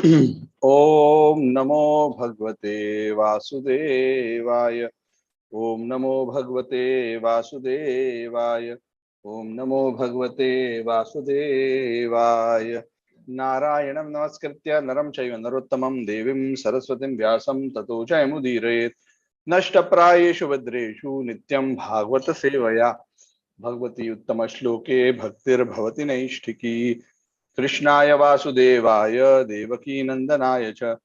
ओम नमो भगवते वासुदेवाय। ओम नमो भगवते वासुदेवाय। ओम नमो भगवते वासुदेवाय। नारायणं नमस्कृत्य नरं चैव नरोत्तमं देवीं सरस्वतीं व्यासं ततो जयमुदीरयेत्। नष्टप्रायेषु भद्रेषु नित्यं भागवत सेवया भगवती उत्तम श्लोके भक्तिर्भवति नैष्ठिकी। कृष्णाय वासुदेवाय देवकी नंदनाय च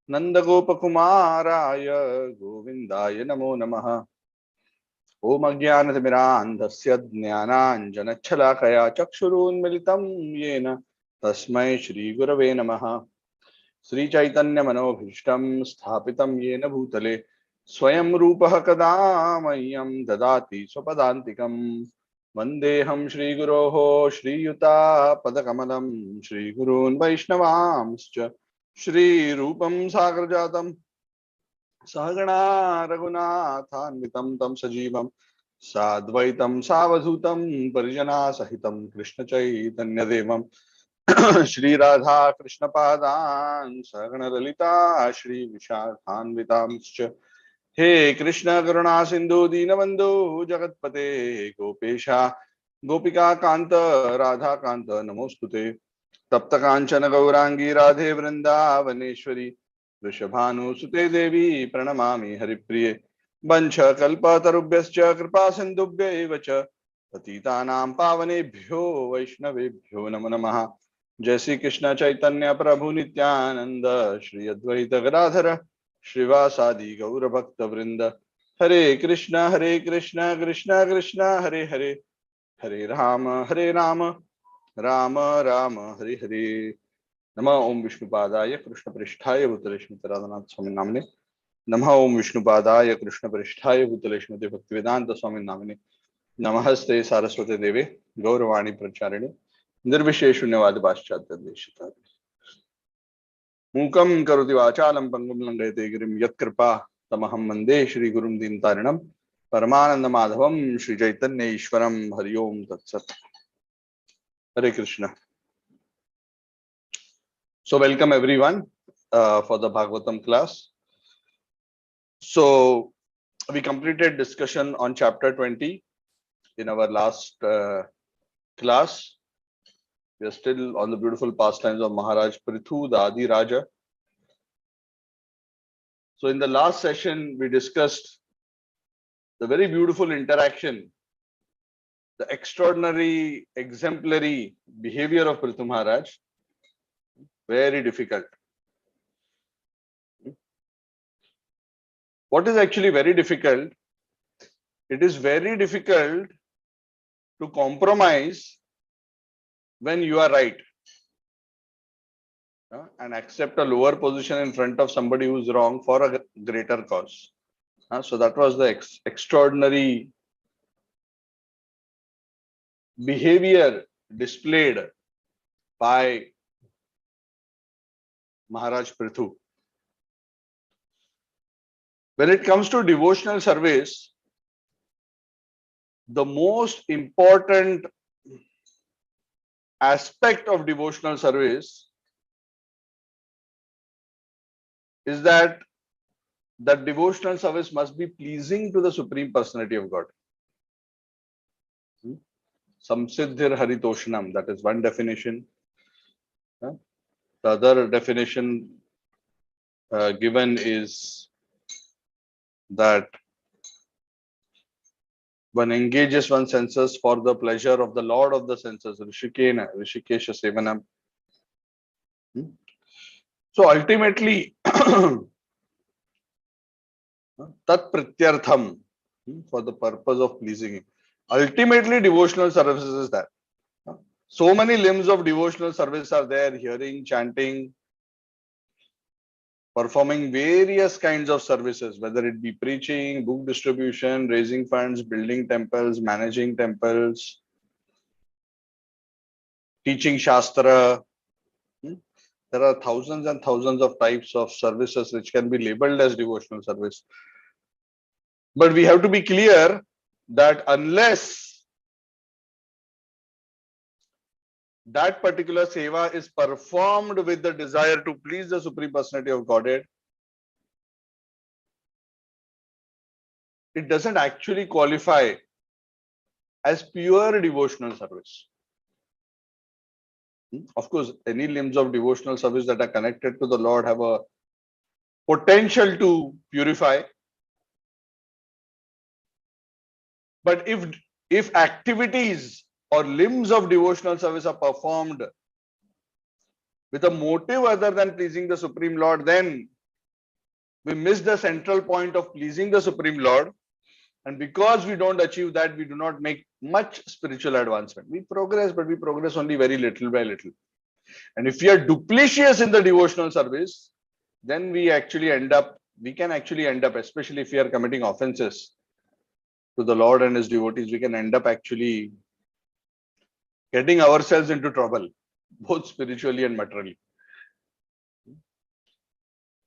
नंदगोपकुमाराय गोविंदाय नमो नमः। ओम अज्ञानतिमिरान्धस्य ज्ञानाञ्जनच्छलाकया चक्षुरुन्मिलितं येन तस्मै श्रीगुरवे नमः। श्रीचैतन्यमनोभीष्टं स्थापितं येन भूतले स्वयं रूपः कदा मह्यं ददाति स्वपदान्तिकम्। वन्देऽहं श्रीगुरोः श्रीयुतापदकमलं श्रीगुरून् वैष्णवांश्च श्रीरूपं सागरजातं सहगणा रघुनाथान्वितं तं सजीवं साद्वैतं सावधूतं परिजनासहितं कृष्णचैतन्यदेवं श्रीराधा कृष्णपादान् सहगणललिता श्रीविशाखान्वितांश्च। हे कृष्ण करुणा सिंधु दीनबंधु जगतपते गोपेशा गोपिका कांत राधा कांत नमोस्तुते। तप्त कांचन गौरांगी राधे वृंदावनेश्वरी वृषभानुसुते देवी प्रणमामि हरिप्रिये। वंश कल्पतरुभ्यश्च कृपा सिन्धुभ्यैव च पतितानां पावनेभ्यो वैष्णवेभ्यो नमो नमः। जय श्री कृष्ण चैतन्य प्रभु नित्यानंद श्री अद्वैत गदाधर श्रीवासादि गौर भक्त वृंद। हरे कृष्ण कृष्ण कृष्ण हरे हरे, हरे राम राम राम हरे हरे। नमः ओम विष्णुपादाय कृष्ण पृष्ठाय भूतले श्रीमते राधानाथ स्वामी नामिने। नमः ओम विष्णुपादाय कृष्ण पृष्ठाय भूतले श्रीमते भक्तिवेदांत स्वामी नामिने। नमस्ते सारस्वती देवे गौरवाणी प्रचारिणे निर्विशेष शून्यवाद पाश्चात्य देशितारिणे। मूकं करोति वाचालं पंगुं लंघयते गिरिं यत्कृपा तमहं वन्दे श्रीगुरुं दीनतारिणं परमानन्दमाधवं श्रीचैतन्य ईश्वरं। हरि ओम तत्सत्। हरे Krishna. So welcome everyone for the Bhagavatam class. So we completed discussion on chapter 20 in our last class. We are still on the beautiful pastimes of Maharaj Prithu, the Adi Raja. So in the last session, we discussed the very beautiful interaction, the extraordinary, exemplary behavior of Prithu Maharaj. Very difficult. What is actually very difficult? It is very difficult to compromise when you are right and accept a lower position in front of somebody who's wrong for a greater cause. So that was the extraordinary behavior displayed by Maharaj Prithu. When it comes to devotional service, the most important aspect of devotional service is that devotional service must be pleasing to the Supreme Personality of God. Samsiddhir Haritoshanam, that is one definition. The other definition given is that one engages one's senses for the pleasure of the Lord of the senses, Rishikena, Rishikesha Sevanam. So ultimately, Tat Prityartham, for the purpose of pleasing Him. Ultimately, devotional services is that. So many limbs of devotional service are there: hearing, chanting, performing various kinds of services, whether it be preaching, book distribution, raising funds, building temples, managing temples, teaching Shastra. There are thousands and thousands of types of services which can be labeled as devotional service. But we have to be clear that unless that particular seva is performed with the desire to please the Supreme Personality of Godhead, it doesn't actually qualify as pure devotional service. Of course, any limbs of devotional service that are connected to the Lord have a potential to purify. But if activities or limbs of devotional service are performed with a motive other than pleasing the Supreme Lord, then we miss the central point of pleasing the Supreme Lord. And because we don't achieve that, we do not make much spiritual advancement. We progress, but we progress only very little by little. And if we are duplicitous in the devotional service, then we can actually end up, especially if we are committing offenses to the Lord and his devotees, we can end up actually getting ourselves into trouble, both spiritually and materially.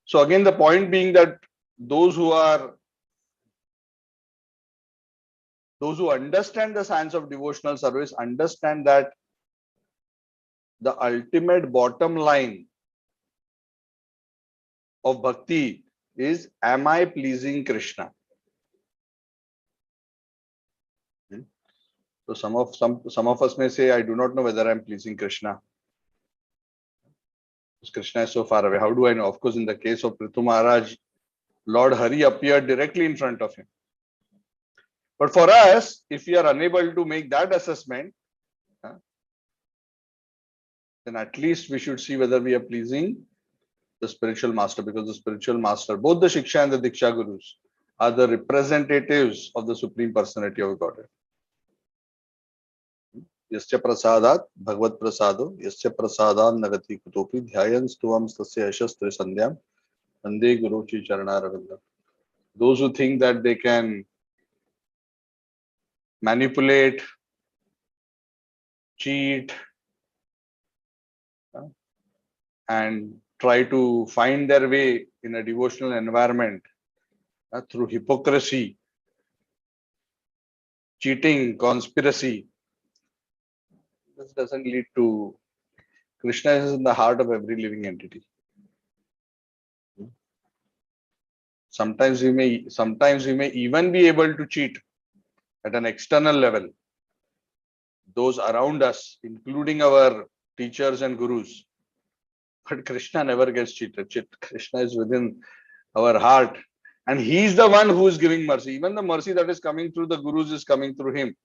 So again, the point being that those who understand the science of devotional service understand that the ultimate bottom line of bhakti is, am I pleasing Krishna? So some of us may say, I do not know whether I am pleasing Krishna. Because Krishna is so far away. How do I know? Of course, in the case of Prithu Maharaj, Lord Hari appeared directly in front of him. But for us, if we are unable to make that assessment, then at least we should see whether we are pleasing the spiritual master, because the spiritual master, both the Shiksha and the Diksha Gurus, are the representatives of the Supreme Personality of Godhead. Yasya prasadat bhagavad prasado yasya prasadan nagati kutopi dhyayan stuvam tasya ashastri sandhyam ande guruchi charanaravindam. Those who think that they can manipulate, cheat, and try to find their way in a devotional environment through hypocrisy, cheating, conspiracy, this doesn't lead to. Krishna is in the heart of every living entity. Sometimes we may even be able to cheat at an external level those around us, including our teachers and gurus. But Krishna never gets cheated. Krishna is within our heart, and he is the one who is giving mercy. Even the mercy that is coming through the gurus is coming through him.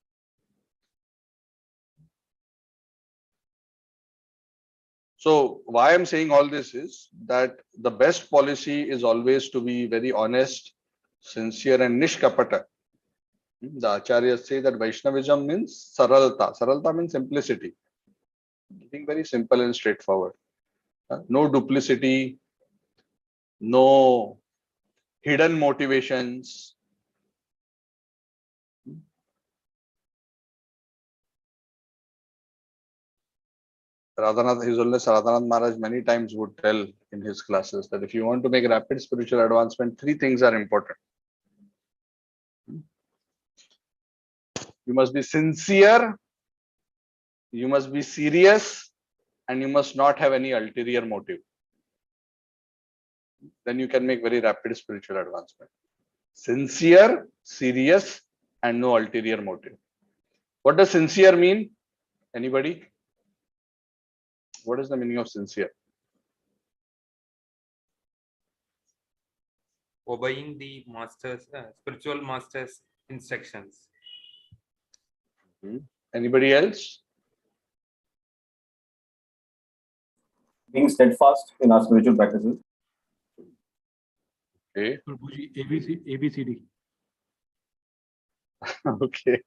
So why I'm saying all this is that the best policy is always to be very honest, sincere, and nishkapata. The acharyas say that Vaishnavism means saralta. Saralta means simplicity. Being very simple and straightforward. No duplicity, no hidden motivations. His Holiness Radhanath Maharaj many times would tell in his classes that if you want to make rapid spiritual advancement, 3 things are important. You must be sincere, you must be serious, and you must not have any ulterior motive. Then you can make very rapid spiritual advancement. Sincere, serious, and no ulterior motive. What does sincere mean? Anybody? What is the meaning of sincere? Obeying the spiritual master's instructions. Anybody else? Being steadfast in our spiritual practices. Okay. ABCD. Okay.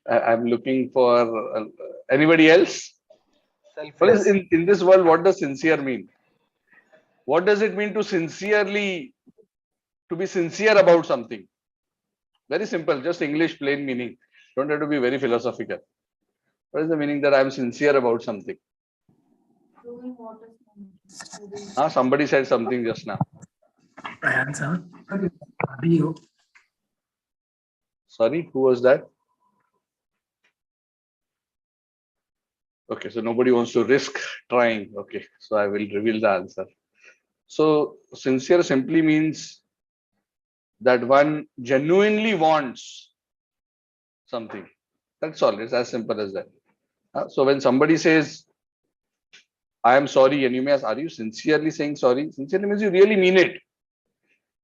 I'm looking for anybody else? What is in this world, what does sincere mean? What does it mean to be sincere about something? Very simple, just English plain meaning. Don't have to be very philosophical. What is the meaning that I'm sincere about something? Somebody said something just now. I answer. Sorry, who was that? Okay, so nobody wants to risk trying. Okay, so I will reveal the answer. So sincere simply means that one genuinely wants something. That's all. It's as simple as that. So when somebody says, I am sorry, and you may ask, are you sincerely saying sorry? Sincerely means you really mean it.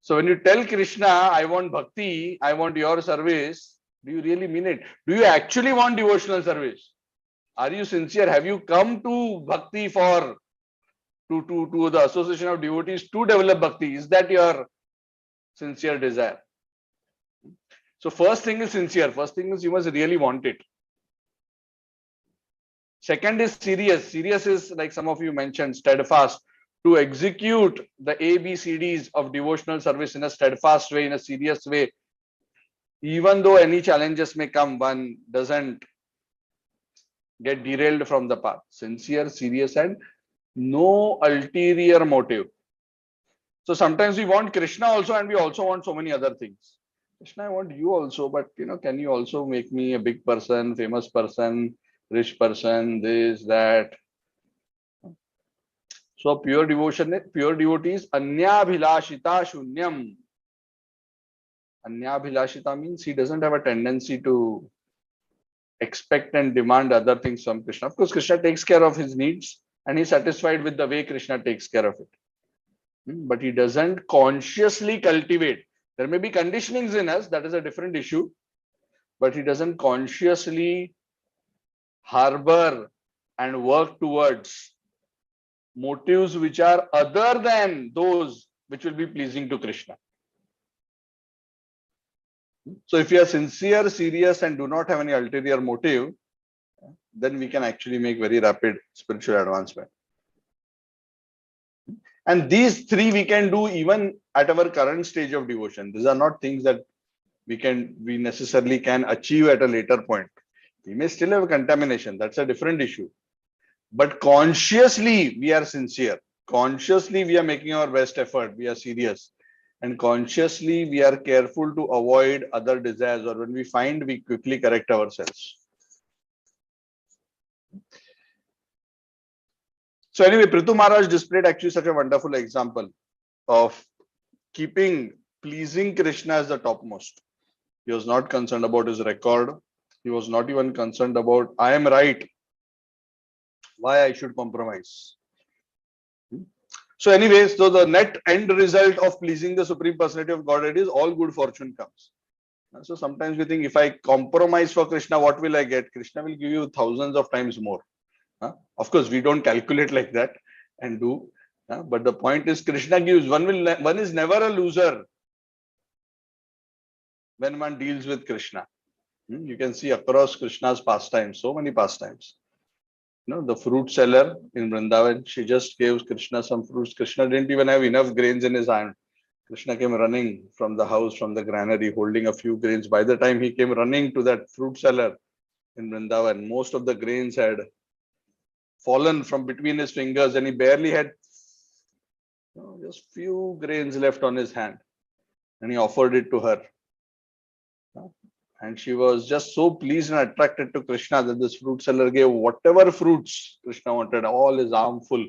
So when you tell Krishna, I want bhakti, I want your service, do you really mean it? Do you actually want devotional service? Are you sincere? Have you come to bhakti for to the association of devotees to develop bhakti? Is that your sincere desire? So first thing is sincere. First thing is you must really want it. Second is serious. Serious is, like some of you mentioned, steadfast. To execute the ABCDs of devotional service in a steadfast way, in a serious way, even though any challenges may come, one doesn't get derailed from the path. Sincere, serious, and no ulterior motive. So sometimes we want Krishna also, and we also want so many other things. Krishna, I want you also, but can you also make me a big person, famous person, rich person, this, that? So pure devotion, pure devotees, anyabhilashita shunyam. Anyabhilashita means he doesn't have a tendency to expect and demand other things from Krishna. Of course, Krishna takes care of his needs and he's satisfied with the way Krishna takes care of it. But he doesn't consciously cultivate. There may be conditionings in us, that is a different issue, but he doesn't consciously harbor and work towards motives which are other than those which will be pleasing to Krishna. So if you are sincere, serious, and do not have any ulterior motive, then we can actually make very rapid spiritual advancement. And these three we can do even at our current stage of devotion. These are not things that we necessarily can achieve at a later point. We may still have contamination. That's a different issue. But consciously, we are sincere. Consciously, we are making our best effort. We are serious. And consciously, we are careful to avoid other desires, or when we find, we quickly correct ourselves. So anyway, Prithu Maharaj displayed actually such a wonderful example of keeping pleasing Krishna as the topmost. He was not concerned about his record. He was not even concerned about, I am right, why I should compromise. So anyways, so the net end result of pleasing the Supreme Personality of Godhead is all good fortune comes. So sometimes we think, if I compromise for Krishna, what will I get? Krishna will give you thousands of times more. Of course, we don't calculate like that and do. But the point is, Krishna gives. One is never a loser when one deals with Krishna. You can see across Krishna's pastimes, so many pastimes. The fruit seller in Vrindavan, she just gave Krishna some fruits. Krishna didn't even have enough grains in his hand. Krishna came running from the house, from the granary, holding a few grains. By the time he came running to that fruit seller in Vrindavan, most of the grains had fallen from between his fingers, and he barely had just few grains left on his hand, and he offered it to her. And she was just so pleased and attracted to Krishna that this fruit seller gave whatever fruits Krishna wanted, all his arm full.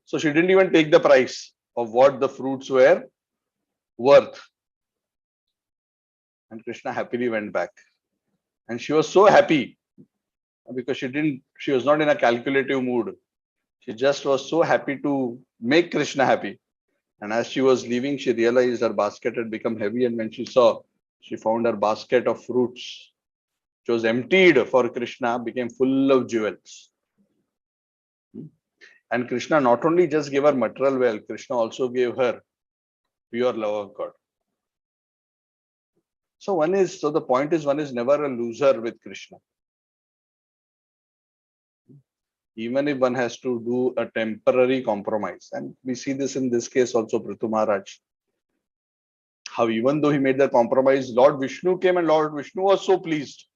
So she didn't even take the price of what the fruits were worth. And Krishna happily went back. And she was so happy because she was not in a calculative mood. She just was so happy to make Krishna happy. And as she was leaving, she realized her basket had become heavy. And when she saw, she found her basket of fruits, which was emptied for Krishna, became full of jewels. And Krishna not only just gave her material wealth, Krishna also gave her pure love of God. So the point is, one is never a loser with Krishna. Even if one has to do a temporary compromise. And we see this in this case also, Prithu Maharaj. How even though he made the compromise, Lord Vishnu came, and Lord Vishnu was so pleased.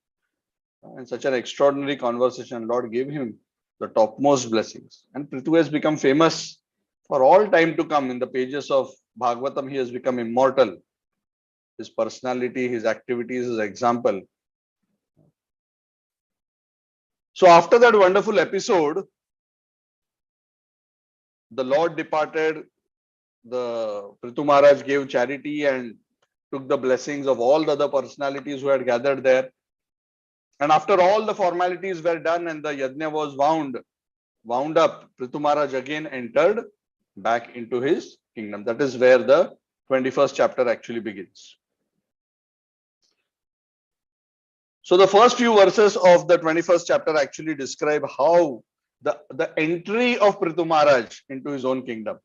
In such an extraordinary conversation, Lord gave him the topmost blessings. And Prithu has become famous for all time to come. In the pages of Bhagavatam, he has become immortal. His personality, his activities, his example. So after that wonderful episode, the Lord departed. The Prithu Maharaj gave charity and took the blessings of all the other personalities who had gathered there. And after all the formalities were done and the yajna was wound up, Prithu Maharaj again entered back into his kingdom. That is where the 21st chapter actually begins. So the first few verses of the 21st chapter actually describe how the entry of Prithu Maharaj into his own kingdom.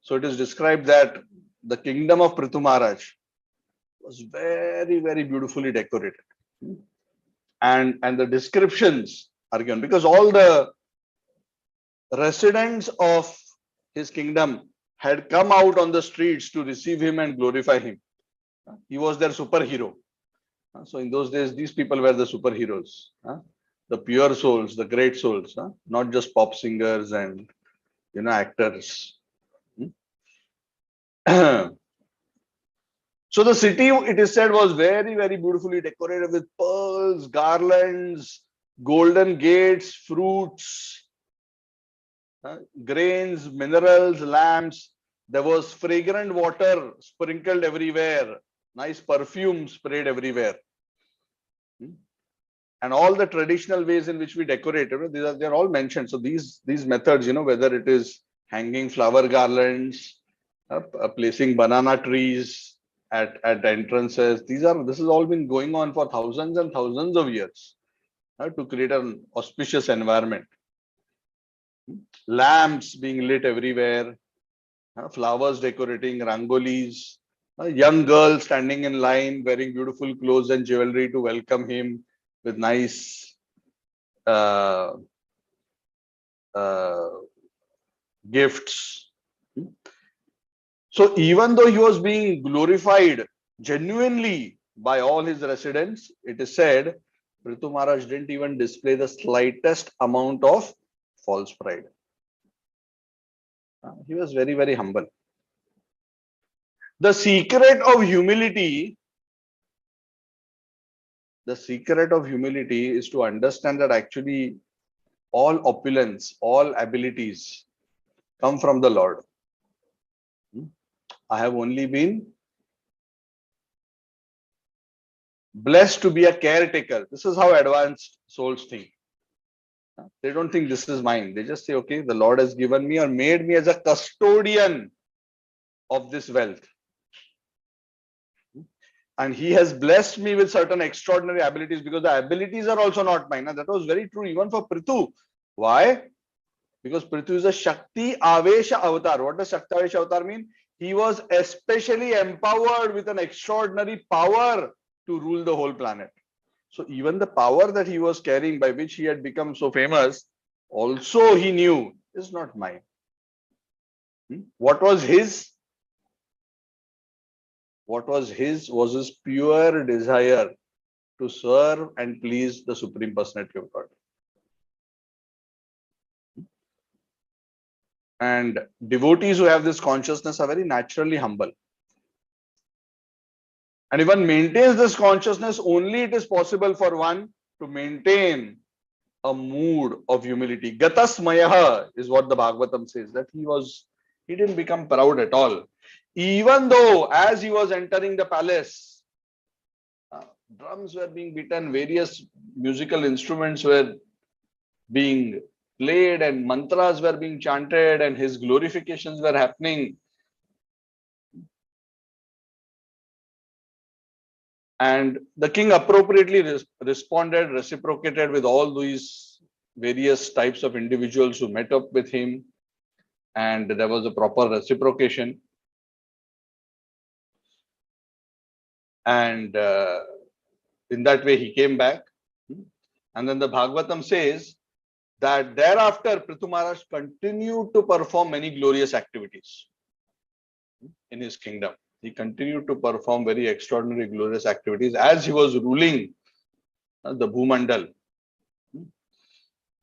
So it is described that the kingdom of Prithu Maharaj was very, very beautifully decorated. And the descriptions are given because all the residents of his kingdom had come out on the streets to receive him and glorify him. He was their superhero. So in those days, these people were the superheroes, the pure souls, the great souls, not just pop singers and actors. So the city, it is said, was very, very beautifully decorated with pearls, garlands, golden gates, fruits, grains, minerals, lamps. There was fragrant water sprinkled everywhere, nice perfume sprayed everywhere. And all the traditional ways in which we decorate, they're all mentioned. So these methods, whether it is hanging flower garlands, placing banana trees at entrances, this has all been going on for thousands and thousands of years to create an auspicious environment. Lamps being lit everywhere, flowers decorating, rangolis, young girls standing in line wearing beautiful clothes and jewelry to welcome him with nice gifts. So even though he was being glorified genuinely by all his residents, it is said Prithu Maharaj didn't even display the slightest amount of false pride. He was very, very humble. The secret of humility is to understand that actually all opulence, all abilities come from the Lord. I have only been blessed to be a caretaker. This is how advanced souls think. They don't think this is mine. They just say, okay, the Lord has given me or made me as a custodian of this wealth. And he has blessed me with certain extraordinary abilities because the abilities are also not mine. And that was very true even for Prithu. Why? Because Prithu is a Shakti Avesha Avatar. What does Shakti Avesha Avatar mean? He was especially empowered with an extraordinary power to rule the whole planet. So even the power that he was carrying by which he had become so famous, also he knew is not mine. What was his? Was his pure desire to serve and please the Supreme Personality of God. And devotees who have this consciousness are very naturally humble. And if one maintains this consciousness, only it is possible for one to maintain a mood of humility. Gatasmayaha is what the Bhagavatam says, that he didn't become proud at all. Even though as he was entering the palace, drums were being beaten, various musical instruments were being played and mantras were being chanted and his glorifications were happening. And the king appropriately responded, reciprocated with all these various types of individuals who met up with him. And there was a proper reciprocation. And in that way, he came back. And then the Bhagavatam says that thereafter, Prithu Maharaj continued to perform many glorious activities in his kingdom. He continued to perform very extraordinary, glorious activities as he was ruling the Bhumandal.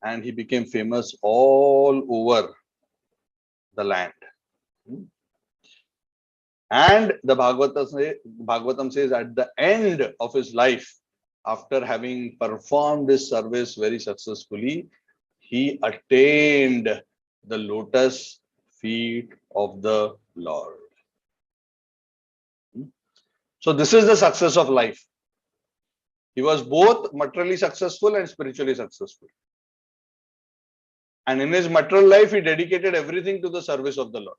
And he became famous all over the land. And the Bhagavatam says at the end of his life, after having performed his service very successfully, he attained the lotus feet of the Lord. So this is the success of life. He was both materially successful and spiritually successful. And in his material life, he dedicated everything to the service of the Lord.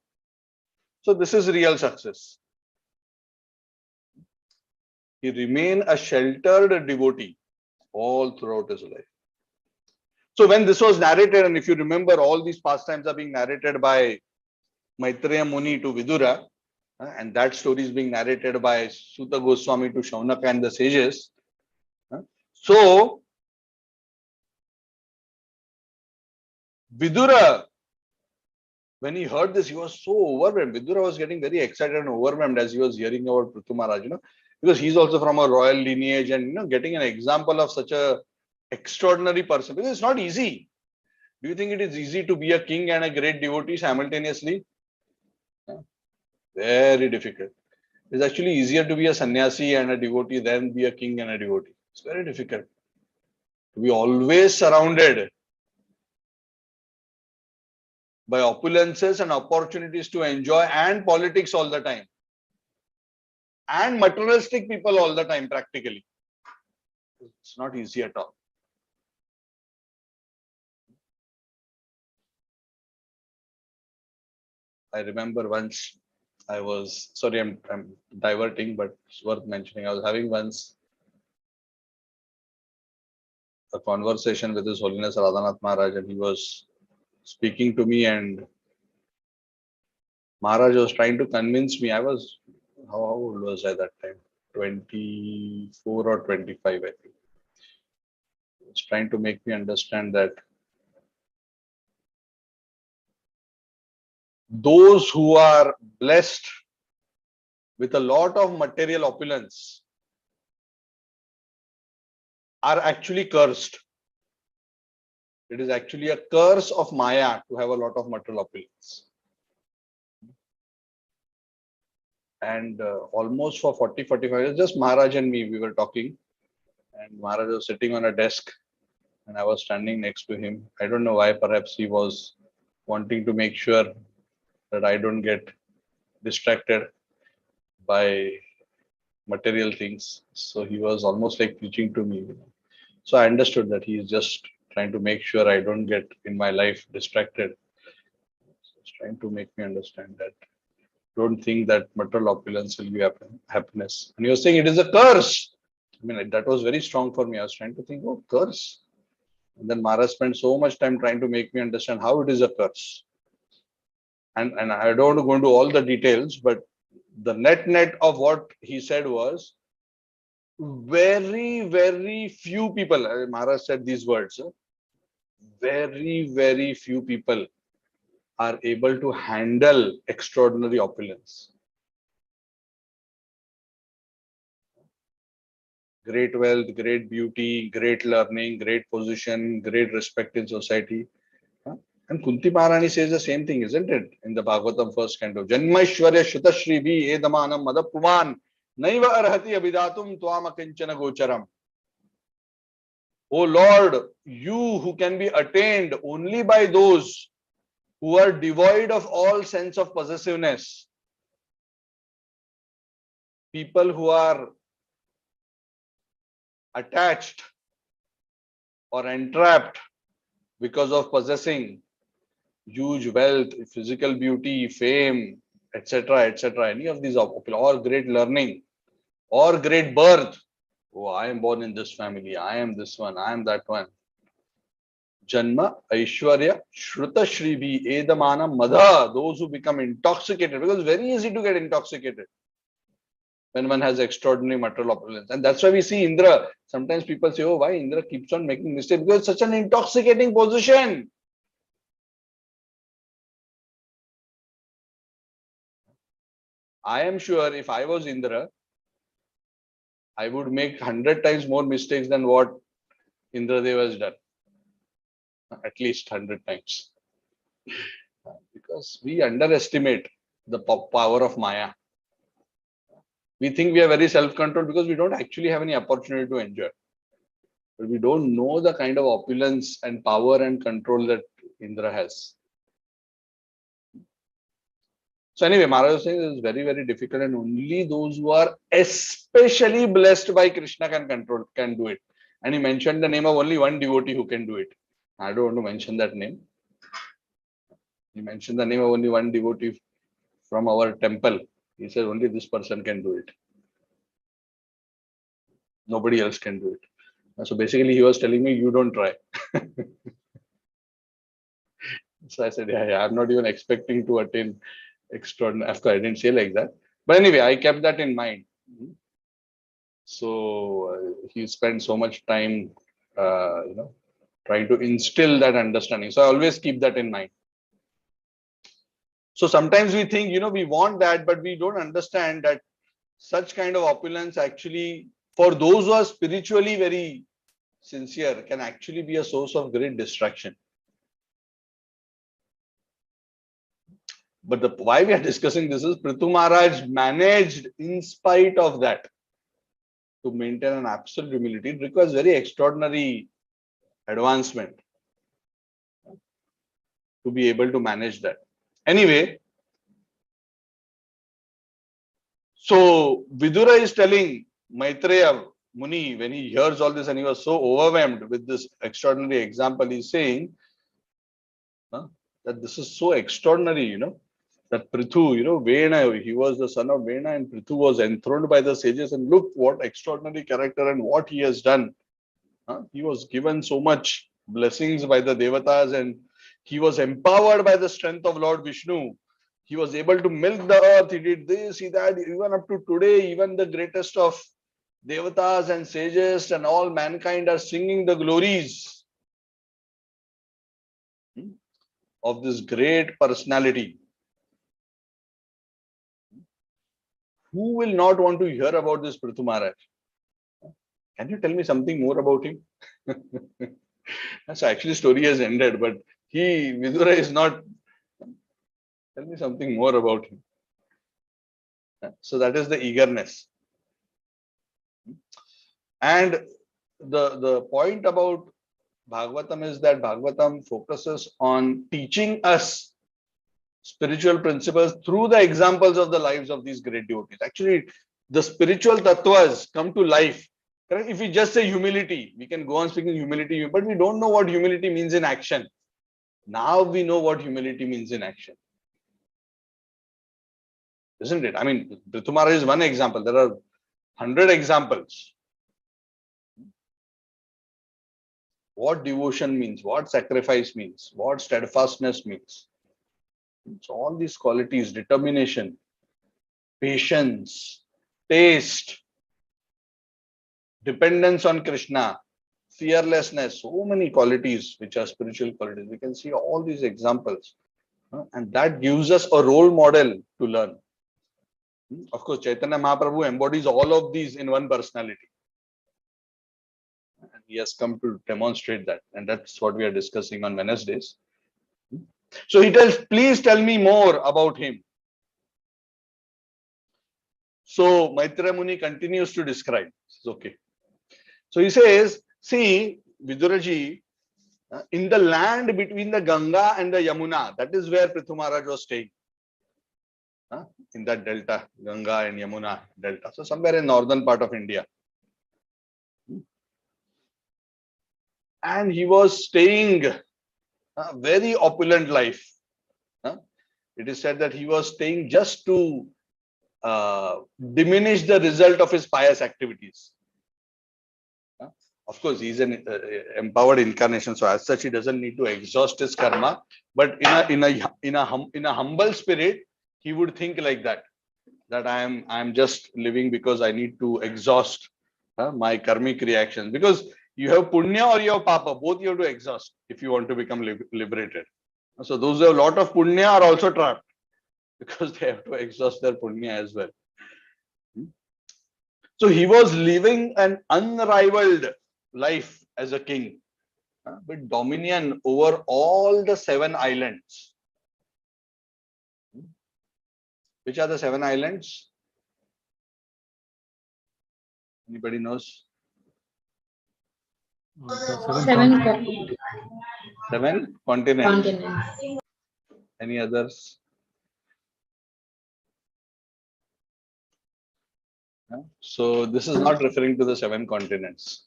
So this is real success. He remained a sheltered devotee all throughout his life. So when this was narrated, and if you remember, all these pastimes are being narrated by Maitreya Muni to Vidura, and that story is being narrated by Suta Goswami to Shaunaka and the sages. So Vidura, when he heard this, he was so overwhelmed. Vidura was getting very excited and overwhelmed as he was hearing about Prithu Maharaj, because he's also from a royal lineage, and getting an example of such a extraordinary person, because it's not easy. Do you think it is easy to be a king and a great devotee simultaneously? Very difficult. It's actually easier to be a sannyasi and a devotee than be a king and a devotee. It's very difficult to be always surrounded by opulences and opportunities to enjoy, and politics all the time, and materialistic people all the time, practically. It's not easy at all. I remember once I was, sorry, I'm diverting, but it's worth mentioning. I was having once a conversation with His Holiness Radhanath Maharaj, and he was speaking to me, and Maharaj was trying to convince me. I was, how old was I that time? 24 or 25, I think. He was trying to make me understand that those who are blessed with a lot of material opulence are actually cursed. It is actually a curse of Maya to have a lot of material opulence. And almost for 40-45 years, just Maharaj and me, we were talking, and Maharaj was sitting on a desk and I was standing next to him. I don't know why, perhaps he was wanting to make sure that I don't get distracted by material things. So he was almost like preaching to me. So I understood that he is just trying to make sure I don't get in my life distracted. He's trying to make me understand that don't think that material opulence will be happiness. And he was saying it is a curse. I mean, that was very strong for me. I was trying to think, oh, curse. And then Maharaj spent so much time trying to make me understand how it is a curse. And I don't want to go into all the details, but the net of what he said was very, very few people, Maharaj said these words, very, very few people are able to handle extraordinary opulence. Great wealth, great beauty, great learning, great position, great respect in society. And Kunti Maharani says the same thing, isn't it? In the Bhagavatam first canto. Janmaishwarya Shutashri bhi edamanam madapuman naiva arhati abidatum tuam akinchana gocharam. O Lord, you who can be attained only by those who are devoid of all sense of possessiveness. People who are attached or entrapped because of possessing huge wealth, physical beauty, fame, etc., etc., any of these, or great learning, or great birth. Oh, I am born in this family, I am this one, I am that one. Janma, Aishwarya, Shruta Shribi, Edamana, Madha, those who become intoxicated, because it's very easy to get intoxicated when one has extraordinary material opulence. And that's why we see Indra. Sometimes people say, oh, why Indra keeps on making mistakes? Because it's such an intoxicating position. I am sure if I was Indra, I would make 100 times more mistakes than what Indradev has done. At least 100 times. Because we underestimate the power of Maya. We think we are very self-controlled because we don't actually have any opportunity to enjoy. but we don't know the kind of opulence and power and control that Indra has. So anyway, Maharaj was saying this is very, very difficult, and only those who are especially blessed by Krishna can do it. And he mentioned the name of only one devotee who can do it. I don't want to mention that name. He mentioned the name of only one devotee from our temple. He said only this person can do it. Nobody else can do it. So basically, he was telling me, you don't try. So I said, yeah, I'm not even expecting to attain extraordinary. Of course, I didn't say like that. But anyway, I kept that in mind. So he spent so much time, trying to instill that understanding. So I always keep that in mind. So sometimes we think, we want that, but we don't understand that such kind of opulence actually, for those who are spiritually very sincere, can actually be a source of great distraction. But why we are discussing this is Prithu Maharaj managed, in spite of that, to maintain an absolute humility. It requires very extraordinary advancement to be able to manage that. Anyway, so Vidura is telling Maitreya Muni, when he hears all this and he was so overwhelmed with this extraordinary example, he's saying that this is so extraordinary, that Prithu, Vena, he was the son of Vena, and Prithu was enthroned by the sages, and look what extraordinary character and what he has done. He was given so much blessings by the Devatas, and he was empowered by the strength of Lord Vishnu. He was able to milk the earth. He did this, he that. Even up to today, even the greatest of Devatas and sages and all mankind are singing the glories of this great personality. Who will not want to hear about this Prithu Maharaj? Can you tell me something more about him? So actually story has ended, but Vidura is not. Tell me something more about him. So that is the eagerness. And the point about Bhagavatam is that Bhagavatam focuses on teaching us spiritual principles through the examples of the lives of these great devotees. Actually, the spiritual tattvas come to life. Correct? If we just say humility, we can go on speaking humility, but we don't know what humility means in action. Now we know what humility means in action. Isn't it? I mean, Prithu Maharaj is one example. There are 100 examples. What devotion means, what sacrifice means, what steadfastness means. So all these qualities, determination, patience, taste, dependence on Krishna, fearlessness, so many qualities which are spiritual qualities. We can see all these examples. And that gives us a role model to learn. Of course, Chaitanya Mahaprabhu embodies all of these in one personality. And he has come to demonstrate that. And that's what we are discussing on Wednesdays. So he tells, please tell me more about him. So Maitreya Muni continues to describe. It's okay. So he says, see, Viduraji, in the land between the Ganga and the Yamuna, that is where Prithu Maharaj was staying. In that delta, Ganga and Yamuna delta. So somewhere in northern part of India. And he was staying a very opulent life. It is said that he was staying just to diminish the result of his pious activities. Of course, he's an empowered incarnation, so as such, he doesn't need to exhaust his karma. But in a humble spirit, he would think like that I'm just living because I need to exhaust my karmic reactions. Because you have punya or you have papa, both you have to exhaust if you want to become liberated. So those who have a lot of punya are also trapped because they have to exhaust their punya as well. So he was living an unrivaled life as a king with dominion over all the 7 islands. Which are the 7 islands? Anybody knows? The seven Seven continents. Seven continents. continents. Any others? So this is not referring to the seven continents.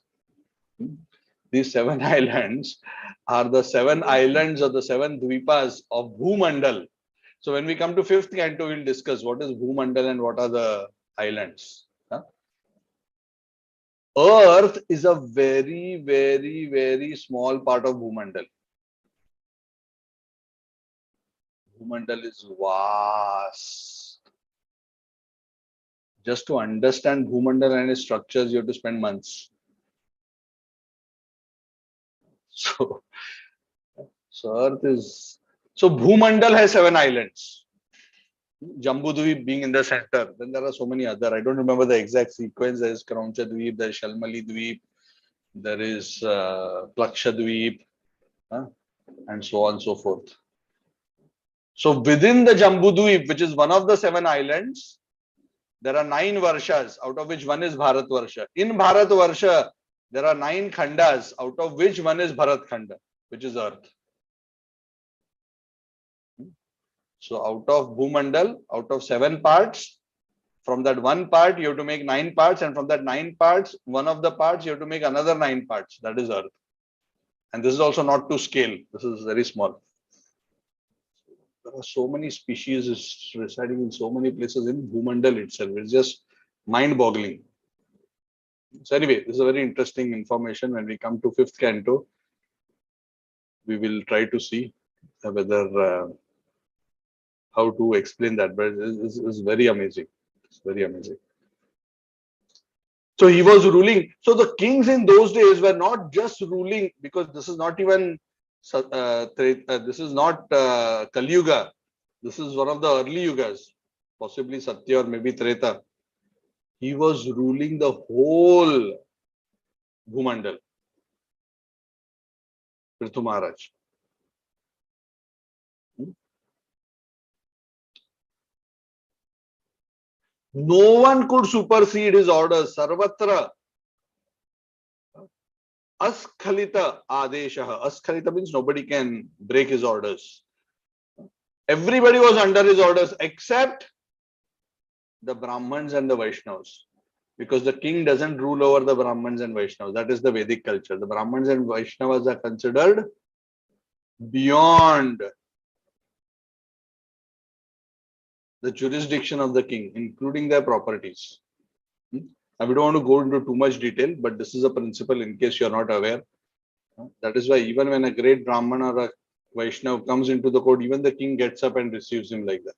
These seven islands are the seven islands or the seven dvipas of Bhumandal. So when we come to fifth canto, we'll discuss what is Bhumandal and what are the islands. Earth is a very, very, very small part of Bhumandal. Bhumandal is vast. Just to understand Bhumandal and its structures, you have to spend months. So Earth is... So Bhumandal has seven islands. Jambudweep being in the center. Then there are so many other. I don't remember the exact sequence. There is Krauncha Dweep, there is Shalmali Dweep, there is Plaksha Dweep, and so on and so forth. So within the Jambudweep, which is one of the seven islands, there are 9 Varshas, out of which one is Bharat Varsha. In Bharat Varsha, there are 9 Khandas, out of which one is Bharat Khanda, which is Earth. So out of Bhumandal, out of 7 parts, from that one part, you have to make 9 parts, and from that 9 parts, one of the parts, you have to make another 9 parts. That is Earth. And this is also not to scale. This is very small. There are so many species residing in so many places in Bhumandal itself. It's just mind-boggling. So anyway, this is a very interesting information. When we come to 5th canto, we will try to see whether how to explain that, but it's very amazing. It's very amazing. So he was ruling. So the kings in those days were not just ruling, because this is not even this is not Kali Yuga. This is one of the early yugas, possibly Satya or maybe Treta. He was ruling the whole Bhumandal. Prithu Maharaj. No one could supersede his orders. Sarvatra Askhalita Adeshaha. Askhalita means nobody can break his orders. Everybody was under his orders except the Brahmins and the Vaishnavas. Because the king doesn't rule over the Brahmins and Vaishnavas. That is the Vedic culture. The Brahmins and Vaishnavas are considered beyond the jurisdiction of the king, including their properties. And we don't want to go into too much detail, but this is a principle in case you're not aware. That is why even when a great Brahman or a Vaishnava comes into the court, even the king gets up and receives him like that.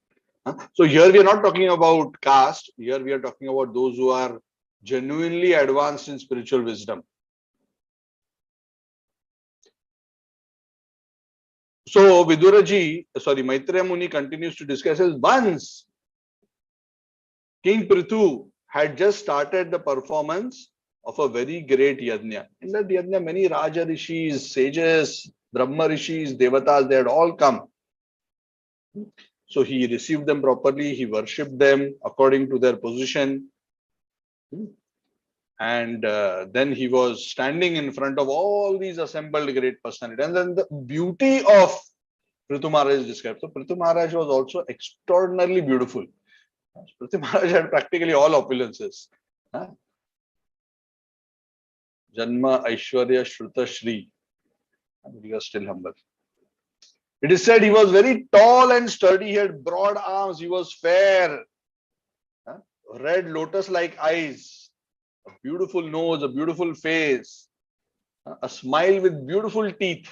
So here we are not talking about caste. Here we are talking about those who are genuinely advanced in spiritual wisdom. So Maitreya Muni continues to discuss as once King Prithu had just started the performance of a very great yajna. In that yajna, many Raja Rishis, sages, Brahma Rishis, Devatas, they had all come. So he received them properly, he worshipped them according to their position. And then he was standing in front of all these assembled great personalities. And then the beauty of Prithu Maharaj is described. So Prithu Maharaj was also extraordinarily beautiful. Prithu Maharaj had practically all opulences. Janma, Aishwarya, Shruta, Shri. He was still humble. It is said he was very tall and sturdy. He had broad arms. He was fair. Red lotus-like eyes. A beautiful nose, a beautiful face. A smile with beautiful teeth.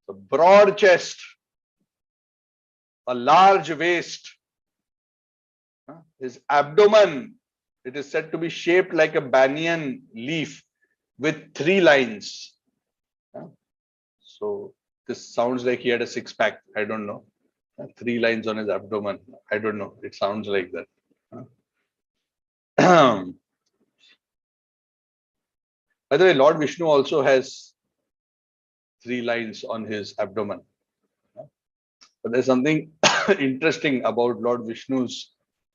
A broad chest. A large waist. His abdomen, it is said to be shaped like a banyan leaf with 3 lines. So this sounds like he had a 6-pack. I don't know. 3 lines on his abdomen. I don't know. It sounds like that. By the way, Lord Vishnu also has 3 lines on his abdomen. But there's something interesting about Lord Vishnu's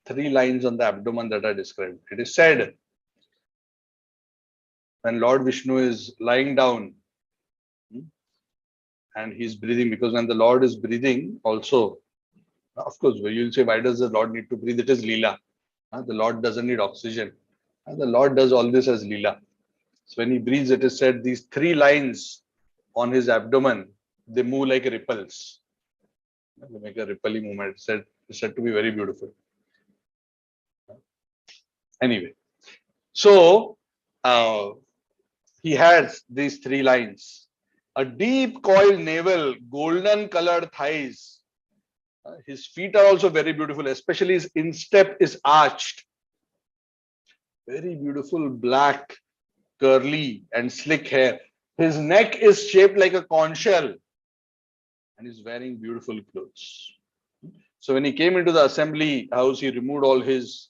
3 lines on the abdomen that are described. It is said when Lord Vishnu is lying down and he's breathing, because when the Lord is breathing also, of course, you'll say, why does the Lord need to breathe? It is Leela. The Lord doesn't need oxygen. The Lord does all this as Leela. So when he breathes, it is said these 3 lines on his abdomen, they move like ripples. They make a rippling movement. It's said to be very beautiful. Anyway, so he has these 3 lines. A deep coiled navel, golden colored thighs. His feet are also very beautiful, especially his instep is arched. Very beautiful, black, curly and slick hair. His neck is shaped like a conch shell and he's wearing beautiful clothes. So when he came into the assembly house, he removed all his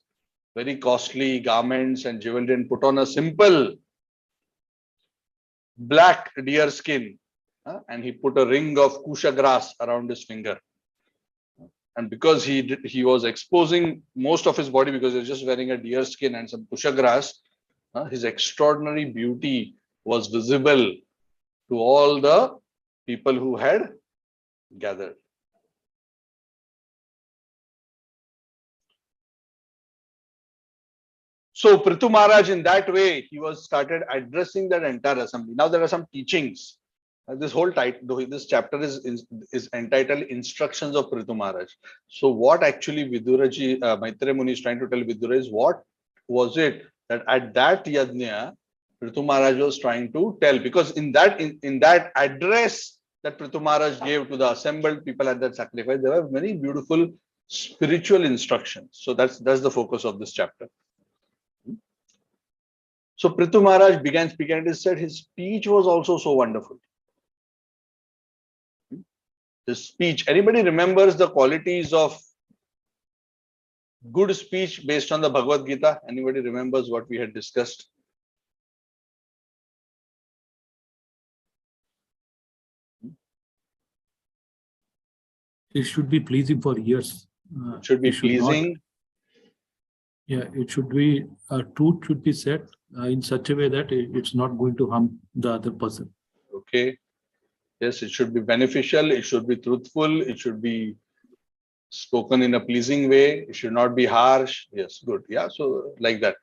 very costly garments and jewelry and put on a simple black deer skin, and he put a ring of kusha grass around his finger. And because he was exposing most of his body because he was just wearing a deer skin and some kusha grass, his extraordinary beauty was visible to all the people who had gathered. So Prithu Maharaj, in that way, he was started addressing that entire assembly. Now there are some teachings. This whole title, this chapter is entitled Instructions of Prithu Maharaj. So what actually Viduraji, Maitreya Muni is trying to tell Vidura is what was it that at that yajna, Prithu Maharaj was trying to tell, because in that address that Prithu Maharaj gave to the assembled people at that sacrifice, there were many beautiful spiritual instructions. So that's the focus of this chapter. So Prithu Maharaj began speaking and he said his speech was also so wonderful. His speech, anybody remembers the qualities of good speech based on the Bhagavad Gita? Anybody remembers what we had discussed? It should be pleasing for ears. It should be it should pleasing. It should be, truth should be said in such a way that it's not going to harm the other person. Okay. Yes, it should be beneficial. It should be truthful. It should be spoken in a pleasing way. It should not be harsh. Yes, good. Yeah, so like that.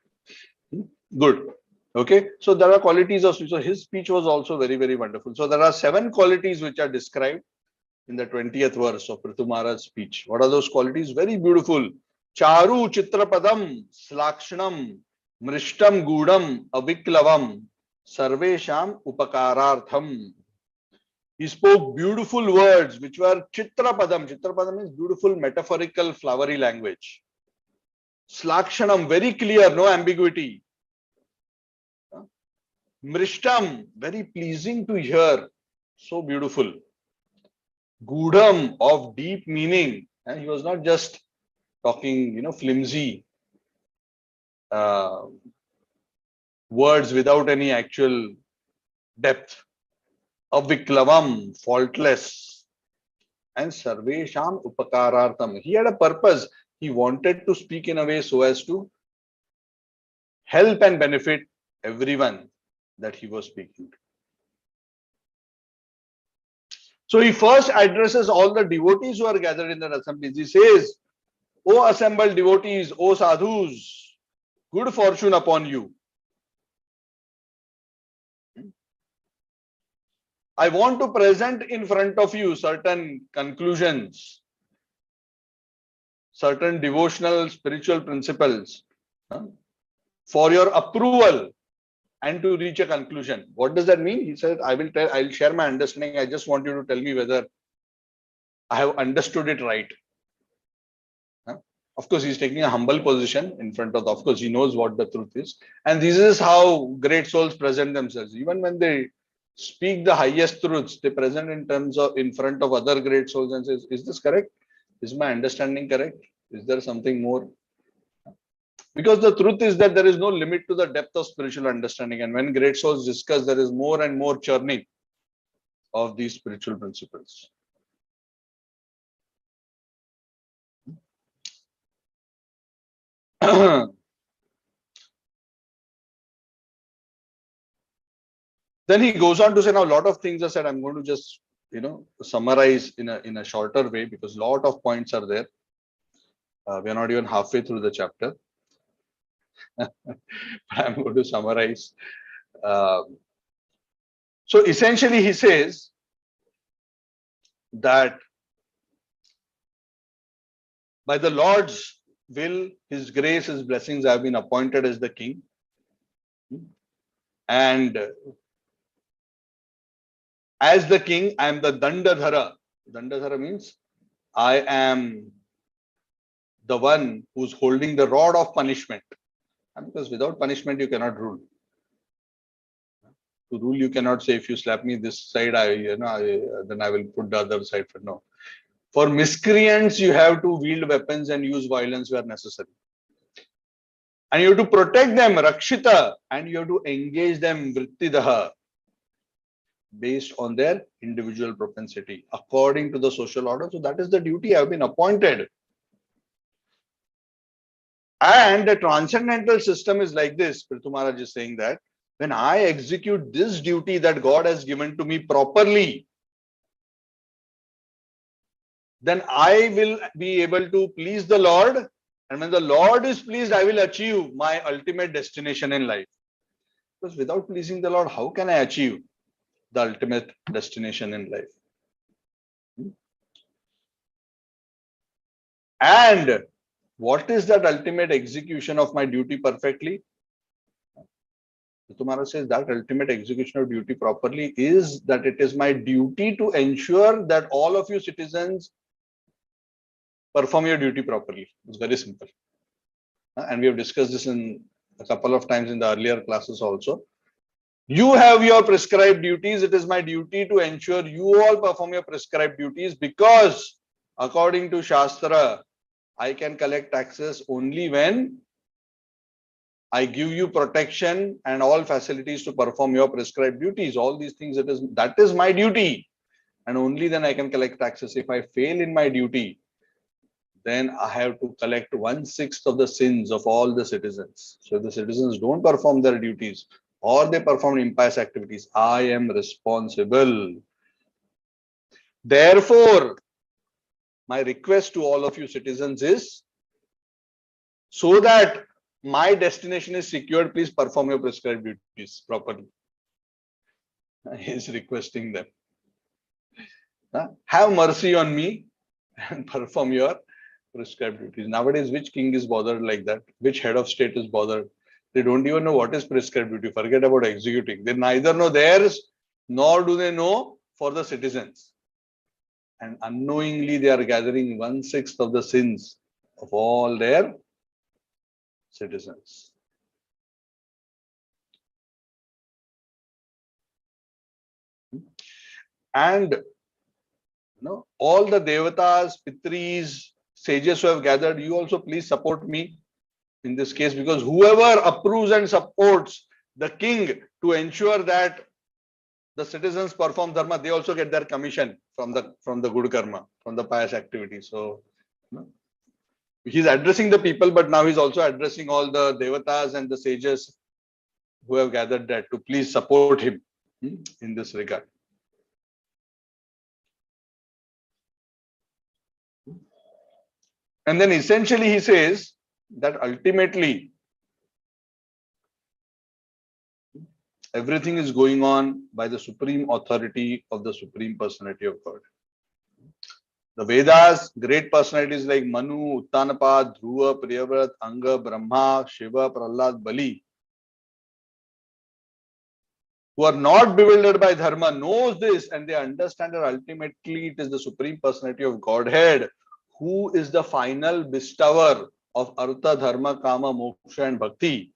Good. Okay. So there are qualities of speech. So his speech was also very, very wonderful. So there are 7 qualities which are described in the 20th verse of Prithu Maharaj's speech. What are those qualities? Very beautiful. Charu chitrapadam slakshanam mrishtam gudam aviklavam sarvesham upakarartham. He spoke beautiful words which were chitrapadam. Chitrapadam means beautiful, metaphorical, flowery language. Slakshanam, very clear, no ambiguity. Mrishtam, very pleasing to hear, so beautiful. Gudam, of deep meaning, and he was not just talking, flimsy words without any actual depth. Aviklavam, faultless, and sarvesham upakarartham. He had a purpose. He wanted to speak in a way so as to help and benefit everyone that he was speaking to. So he first addresses all the devotees who are gathered in that assembly. He says, O assembled devotees, O sadhus, good fortune upon you. I want to present in front of you certain conclusions, certain devotional spiritual principles for your approval and to reach a conclusion. What does that mean? He says, I'll share my understanding. I just want you to tell me whether I have understood it right. Of course, he's taking a humble position in front of course, he knows what the truth is. And this is how great souls present themselves. Even when they speak the highest truths, they present in front of other great souls and says, is this correct? Is my understanding correct? Is there something more? Because the truth is that there is no limit to the depth of spiritual understanding. And when great souls discuss, there is more and more churning of these spiritual principles. Then he goes on to say, now a lot of things are said. I'm going to just, summarize in a shorter way because a lot of points are there. We are not even halfway through the chapter. I'm going to summarize. So essentially, he says that by the Lord's will, His grace, His blessings, I have been appointed as the king. And as the king, I am the Dandadhara. Dandadhara means I am the one who's holding the rod of punishment. And because without punishment, you cannot rule. To rule, you cannot say, if you slap me this side, then I will put the other side. No. For miscreants, you have to wield weapons and use violence where necessary. And you have to protect them, Rakshita, and you have to engage them, Vrittidaha, based on their individual propensity, according to the social order. So that is the duty I have been appointed. And the transcendental system is like this. Prithu Maharaj is saying that when I execute this duty that God has given to me properly, then I will be able to please the Lord. And when the Lord is pleased, I will achieve my ultimate destination in life. Because without pleasing the Lord, how can I achieve the ultimate destination in life? And what is that ultimate execution of my duty perfectly? Prithu Maharaj says that ultimate execution of duty properly is that it is my duty to ensure that all of you citizens perform your duty properly. It's very simple. And we have discussed this in a couple of times in the earlier classes also. You have your prescribed duties. It is my duty to ensure you all perform your prescribed duties because according to Shastra, I can collect taxes only when I give you protection and all facilities to perform your prescribed duties. All these things, that is my duty. And only then I can collect taxes. If I fail in my duty, then I have to collect 1/6 of the sins of all the citizens. So if the citizens don't perform their duties or they perform impious activities, I am responsible. Therefore, my request to all of you citizens is, so that my destination is secured, please perform your prescribed duties properly. He is requesting them. Have mercy on me and perform your prescribed duties. Nowadays, which king is bothered like that? Which head of state is bothered? They don't even know what is prescribed duty. Forget about executing. They neither know theirs, nor do they know for the citizens. And unknowingly, they are gathering 1/6 of the sins of all their citizens. And all the devatas, pitris, sages who have gathered, you also please support me in this case, because whoever approves and supports the king to ensure that the citizens perform dharma, they also get their commission from the good karma, from the pious activity. So he's addressing the people, but now he's also addressing all the devatas and the sages who have gathered that to please support him in this regard. And then essentially he says that ultimately everything is going on by the supreme authority of the Supreme Personality of God. The Vedas, great personalities like Manu, Uttanapad, Dhruva, Priyavrat, Anga, Brahma, Shiva, Prahlad, Bali, who are not bewildered by dharma, knows this and they understand that ultimately it is the Supreme Personality of Godhead who is the final bestower of Artha, Dharma, Kama, Moksha and Bhakti.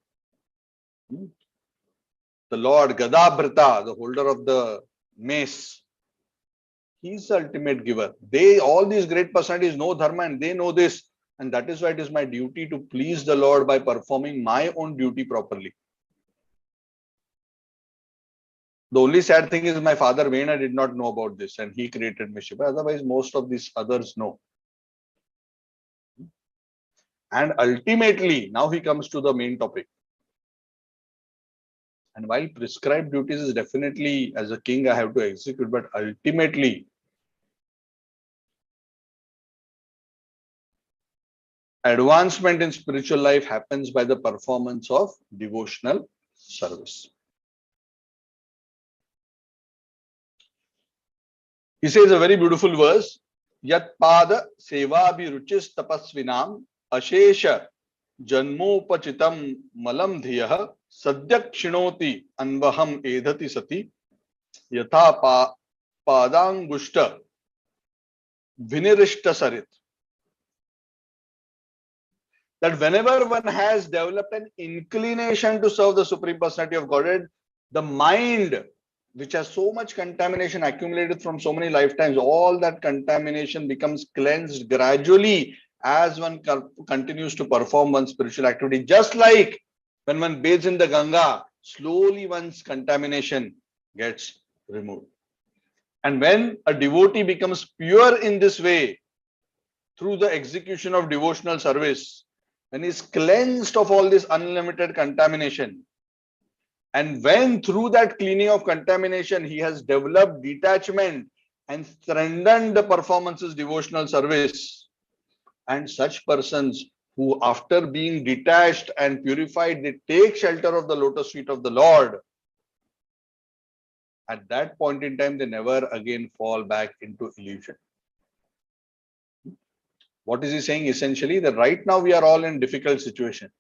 The Lord, Gadabhrita, the holder of the mace, he is the ultimate giver. All these great personalities know dharma and they know this. And that is why it is my duty to please the Lord by performing my own duty properly. The only sad thing is my father Vena did not know about this and he created mischief. Otherwise, most of these others know. And ultimately, now he comes to the main topic. And while prescribed duties is definitely, as a king, I have to execute, but ultimately, advancement in spiritual life happens by the performance of devotional service. He says a very beautiful verse, Yat pada seva ruchis tapasvinam ashesha janmopachitam malam dhiyah sadyak shinoti anvaham edhati sati yatha padangushta vinirishta sarit. That whenever one has developed an inclination to serve the Supreme Personality of Godhead, the mind, which has so much contamination accumulated from so many lifetimes, all that contamination becomes cleansed gradually as one continues to perform one's spiritual activity. Just like when one bathes in the Ganga, slowly one's contamination gets removed. And when a devotee becomes pure in this way, through the execution of devotional service, when he is cleansed of all this unlimited contamination, and when through that cleaning of contamination he has developed detachment and strengthened the performances devotional service, and such persons who after being detached and purified, they take shelter of the lotus feet of the Lord, at that point in time they never again fall back into illusion. What is he saying? Essentially, that right now we are all in difficult situation.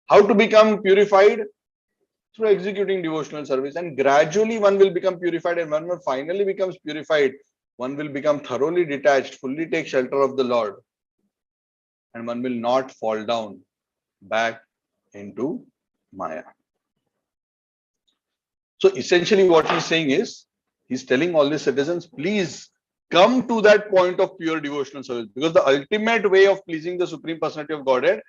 How to become purified? Through executing devotional service, and gradually one will become purified, and when one finally becomes purified, one will become thoroughly detached, fully take shelter of the Lord, and one will not fall down back into Maya. So essentially what he's saying is, he's telling all the citizens, please come to that point of pure devotional service, because the ultimate way of pleasing the Supreme Personality of Godhead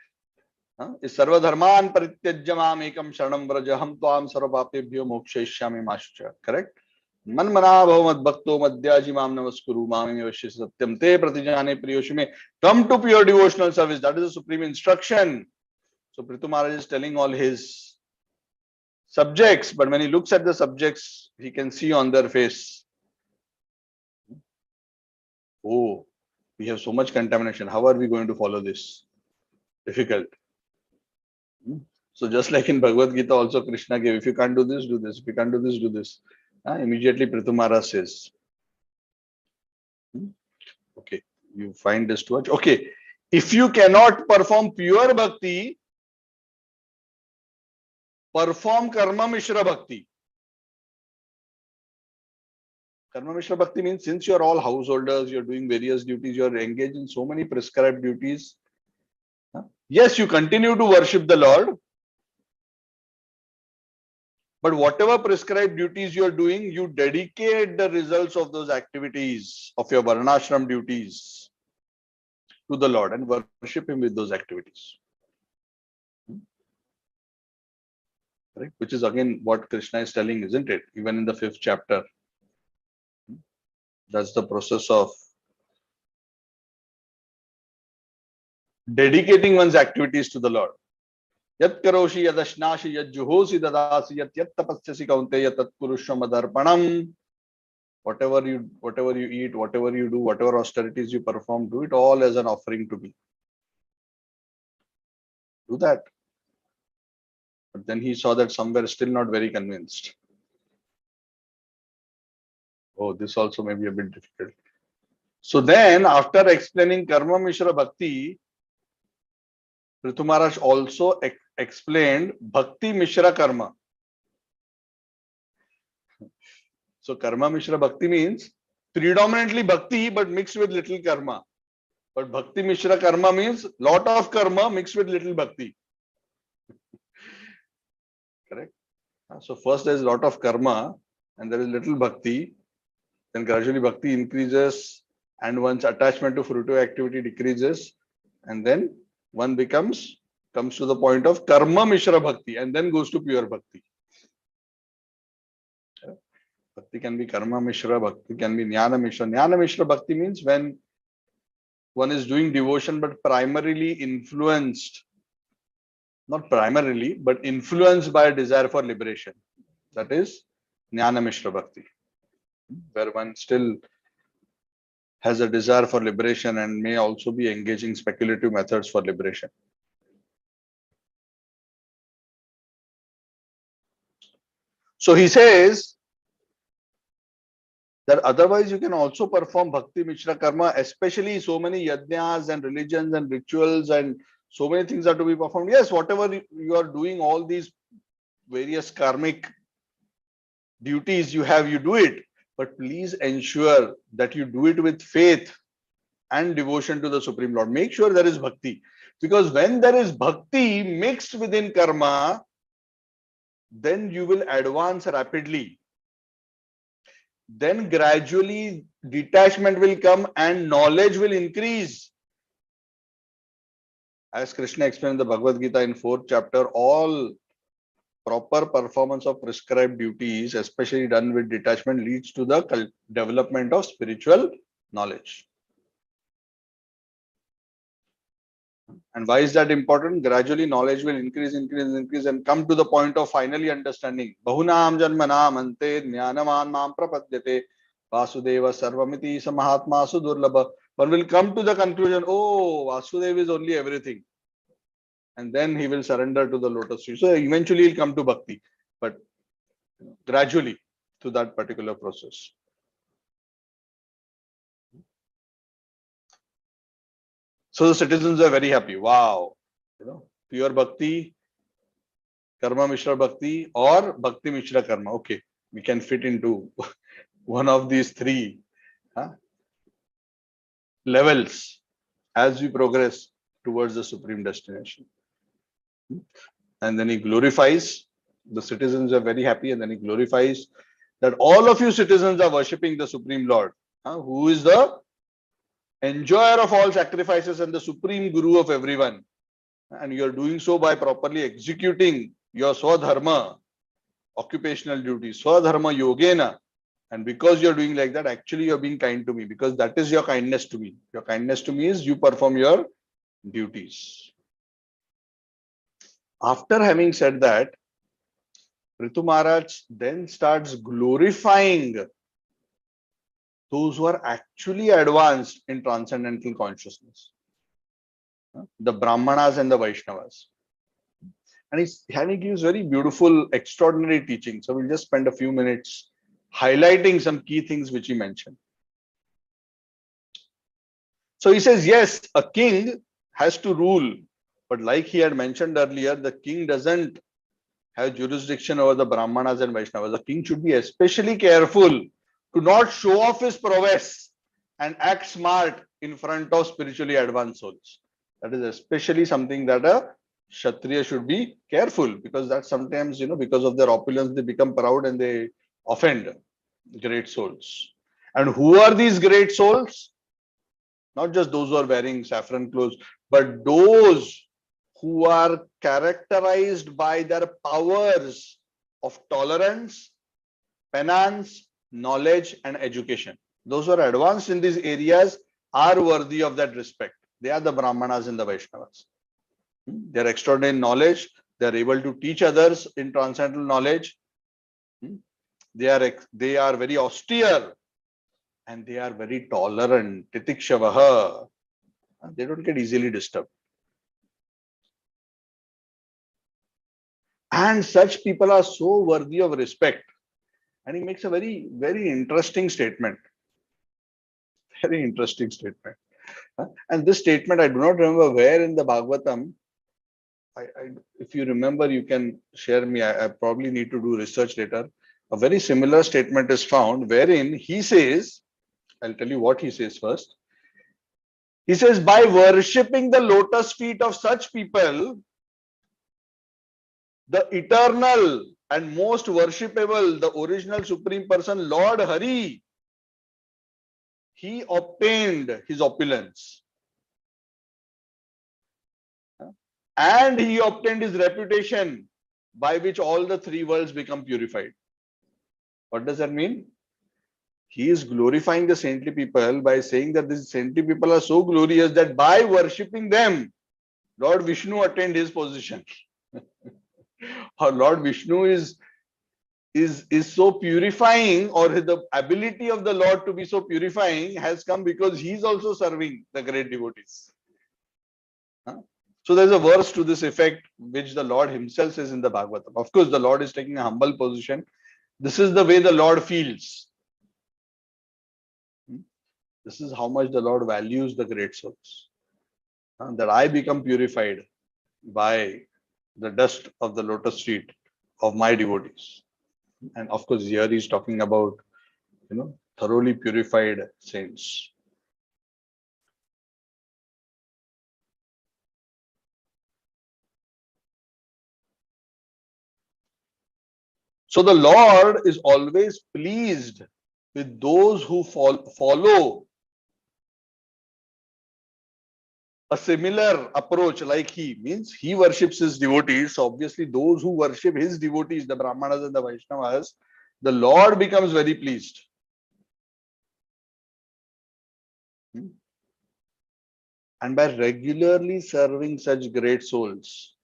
is sarva dharman parityajya mam ekam sharanam vraja ham tvam sarva papebhyo mokshayishyami mascha. Correct? Man mana bhav mad bhakto madhyaji mam namaskuru mami avashya satyam te pratijane priyoshime. Come to pure devotional service. That is the supreme instruction. So Prithu Maharaj is telling all his subjects, but when he looks at the subjects, he can see on their face, oh, we have so much contamination. How are we going to follow this? Difficult. So just like in Bhagavad Gita also, Krishna gave, if you can't do this, do this. If you can't do this, do this. Immediately Prithu Maharaj says, okay, you find this too much. Okay, if you cannot perform pure bhakti, perform karma mishra bhakti. Karma mishra bhakti means, since you are all householders, you are doing various duties, you are engaged in so many prescribed duties. Yes, you continue to worship the Lord, but whatever prescribed duties you are doing, you dedicate the results of those activities, of your varnashram duties, to the Lord and worship Him with those activities. Right? Which is again what Krishna is telling, isn't it? Even in the 5th chapter. That's the process of dedicating one's activities to the Lord. Yat karoshi yadashnashi yat juhosi dadasi yat tapasyasi kaunteya tat purusham adarpanam. Whatever you eat, whatever you do, whatever austerities you perform, do it all as an offering to me. Do that. But then he saw that somewhere still not very convinced. Oh, this also may be a bit difficult. So then, after explaining Karma Mishra Bhakti, Prithu Maharaj also explained Bhakti Mishra Karma. So Karma Mishra Bhakti means predominantly Bhakti but mixed with little Karma. But Bhakti Mishra Karma means lot of Karma mixed with little Bhakti. Correct? So first there is lot of Karma and there is little Bhakti. Then gradually Bhakti increases and one's attachment to fruitive activity decreases. And then one comes to the point of Karma Mishra Bhakti and then goes to pure Bhakti. Bhakti can be Karma Mishra, Bhakti can be Jnana Mishra. Jnana Mishra Bhakti means when one is doing devotion but primarily influenced not primarily, but influenced by a desire for liberation. That is Jnana Mishra Bhakti, where one still has a desire for liberation and may also be engaging speculative methods for liberation. So he says that otherwise you can also perform Bhakti Mishra Karma, especially so many yajnas and religions and rituals and so many things are to be performed. Yes, whatever you are doing, all these various karmic duties you have, you do it. But please ensure that you do it with faith and devotion to the Supreme Lord. Make sure there is bhakti. Because when there is bhakti mixed within karma, then you will advance rapidly. Then gradually detachment will come and knowledge will increase. As Krishna explained in the Bhagavad Gita in 4th chapter, all proper performance of prescribed duties, especially done with detachment, leads to the development of spiritual knowledge. And why is that important? Gradually knowledge will increase and come to the point of finally understanding. Bahunam janmanam ante jnanaman mam prapadyate Vasudeva sarvamiti samahatma sudurlabha. One will come to the conclusion, oh, Vasudeva is only everything. And then he will surrender to the lotus feet. So eventually he'll come to bhakti, but gradually to that particular process. So the citizens are very happy. Wow, pure bhakti, karma mishra bhakti, or bhakti mishra karma. Okay, we can fit into one of these three levels as we progress towards the supreme destination. And then he glorifies, the citizens are very happy, and then he glorifies that all of you citizens are worshipping the Supreme Lord, who is the enjoyer of all sacrifices and the supreme guru of everyone. And you are doing so by properly executing your swadharma, occupational duties, swadharma yogena. And because you're doing like that, actually you're being kind to me, because that is your kindness to me. Your kindness to me is you perform your duties. After having said that, Prithu Maharaj then starts glorifying those who are actually advanced in transcendental consciousness, the Brahmanas and the Vaishnavas. And he gives very beautiful, extraordinary teaching. So we'll just spend a few minutes highlighting some key things which he mentioned. So he says, yes, a king has to rule, but like he had mentioned earlier, the king doesn't have jurisdiction over the Brahmanas and Vaishnavas. The king should be especially careful to not show off his prowess and act smart in front of spiritually advanced souls. That is especially something that a Kshatriya should be careful, because that sometimes, because of their opulence, they become proud and they offend great souls. And who are these great souls? Not just those who are wearing saffron clothes, but those who are characterized by their powers of tolerance, penance, knowledge, and education. Those who are advanced in these areas are worthy of that respect. They are the Brahmanas and the Vaishnavas. They are extraordinary in knowledge. They are able to teach others in transcendental knowledge. They are very austere, and they are very tolerant. Titikshavaha. They don't get easily disturbed. And such people are so worthy of respect. And he makes a very, very interesting statement. Very interesting statement. And this statement, I do not remember where in the Bhagavatam. If you remember, you can share me. I probably need to do research later. A very similar statement is found wherein he says, I'll tell you what he says first. He says, by worshipping the lotus feet of such people, the eternal and most worshipable, the original Supreme Person, Lord Hari, he obtained his opulence. And he obtained his reputation, by which all the three worlds become purified. What does that mean? He is glorifying the saintly people by saying that these saintly people are so glorious that by worshipping them, Lord Vishnu attained his position. Or Lord Vishnu is so purifying, or the ability of the Lord to be so purifying has come because he's also serving the great devotees. Huh? So there's a verse to this effect which the Lord himself says in the Bhagavatam. Of course, the Lord is taking a humble position. This is the way the Lord feels. This is how much the Lord values the great souls. That I become purified by the dust of the lotus feet of my devotees. And of course, here he's talking about, thoroughly purified saints. So the Lord is always pleased with those who follow a similar approach like he. Means he worships his devotees. So obviously those who worship his devotees, the Brahmanas and the Vaishnavas, the Lord becomes very pleased. And by regularly serving such great souls,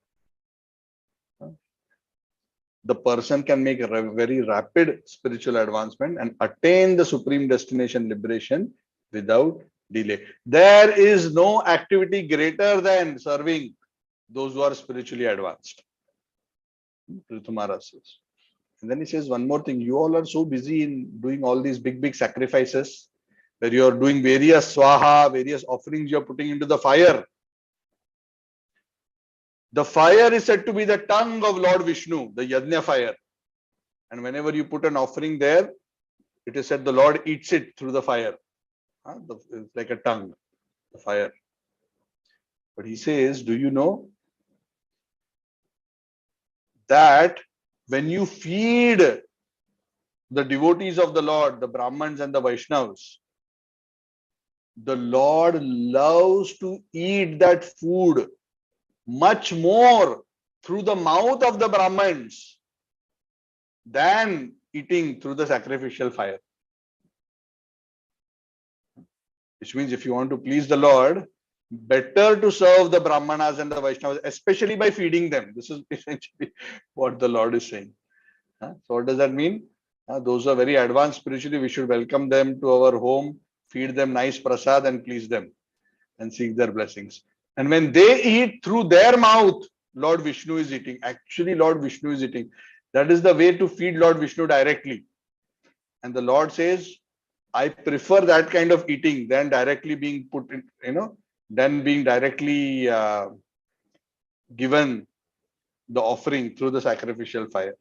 the person can make a very rapid spiritual advancement and attain the supreme destination, liberation, without delay. There is no activity greater than serving those who are spiritually advanced. Prithu Maharaj says. And then he says one more thing. You all are so busy in doing all these big sacrifices, where you are doing various swaha, various offerings you are putting into the fire. The fire is said to be the tongue of Lord Vishnu, the Yajna fire. And whenever you put an offering there, it is said the Lord eats it through the fire. It's like a tongue, the fire. But he says, do you know that when you feed the devotees of the Lord, the Brahmans and the Vaishnavas, the Lord loves to eat that food much more through the mouth of the Brahmins than eating through the sacrificial fire. Which means if you want to please the Lord, better to serve the Brahmanas and the Vaishnavas, especially by feeding them. This is essentially what the Lord is saying. So what does that mean? Those who are very advanced spiritually, we should welcome them to our home, feed them nice prasad and please them and seek their blessings. And when they eat through their mouth, Lord Vishnu is eating. Actually, Lord Vishnu is eating. That is the way to feed Lord Vishnu directly. And the Lord says, I prefer that kind of eating than directly being put in, than being directly given the offering through the sacrificial fire.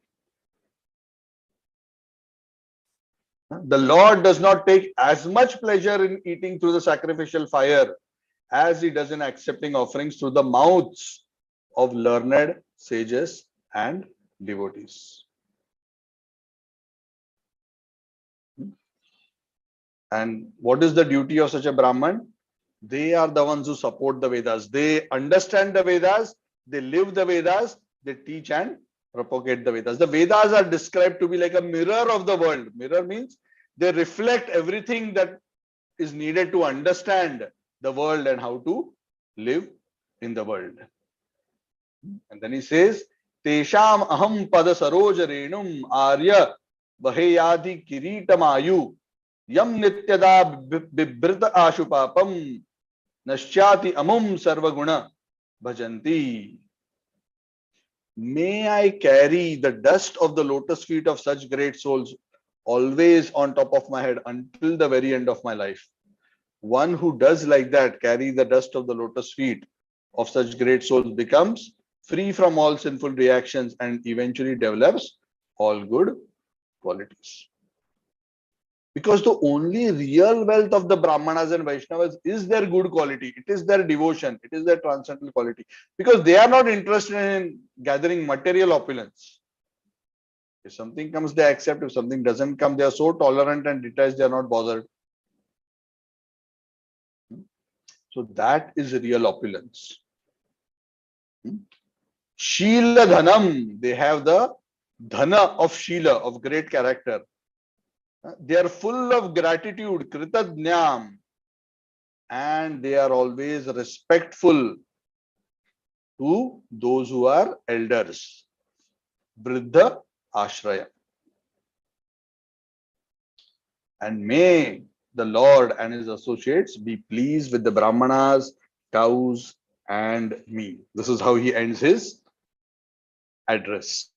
The Lord does not take as much pleasure in eating through the sacrificial fire as he does in accepting offerings through the mouths of learned sages and devotees. And what is the duty of such a Brahman? They are the ones who support the Vedas. They understand the Vedas, they live the Vedas, they teach and propagate the Vedas. The Vedas are described to be like a mirror of the world. Mirror means they reflect everything that is needed to understand the world and how to live in the world. And then he says, Tesham aham pada saroja renum arya vaheyadi kiritamayu yam nityada bibrita ashupapam nasyati amum sarvaguna bhajanti. May I carry the dust of the lotus feet of such great souls always on top of my head until the very end of my life. One who does like that, carry the dust of the lotus feet of such great souls, becomes free from all sinful reactions and eventually develops all good qualities. Because the only real wealth of the Brahmanas and Vaishnavas is their good quality. It is their devotion. It is their transcendental quality. Because they are not interested in gathering material opulence. If something comes, they accept. If something doesn't come, they are so tolerant and detached, they are not bothered. So that is real opulence. Sheela Dhanam, they have the Dhana of Sheela, of great character. They are full of gratitude, Kritadnyam, and they are always respectful to those who are elders. Vriddha Ashraya. And may the Lord and his associates be pleased with the Brahmanas, cows, and me. This is how he ends his address.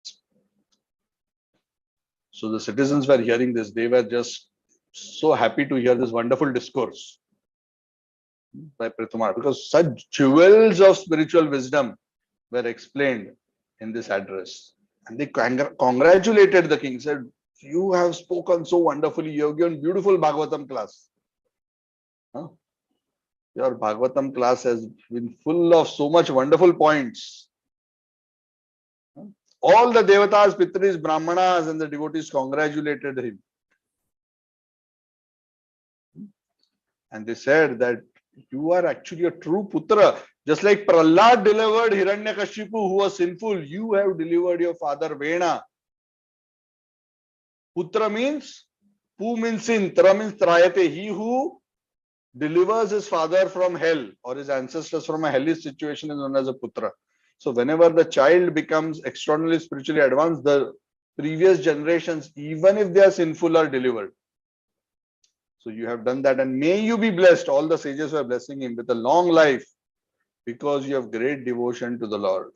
So the citizens were hearing this. They were just so happy to hear this wonderful discourse by Prithu Maharaj, because such jewels of spiritual wisdom were explained in this address. And they congratulated the king, said, "You have spoken so wonderfully. You have given beautiful Bhagavatam class. Huh? Your Bhagavatam class has been full of so much wonderful points." All the Devatas, Pitris, Brahmanas, and the devotees congratulated him. And they said that you are actually a true Putra. Just like Prahlad delivered Hiranyakashipu, who was sinful, you have delivered your father Vena. Putra means, Pu means sin, Tra means Trayate. He who delivers his father from hell or his ancestors from a hellish situation is known as a Putra. So whenever the child becomes extraordinarily spiritually advanced, the previous generations, even if they are sinful, are delivered. So you have done that, and may you be blessed. All the sages were blessing him with a long life because you have great devotion to the Lord.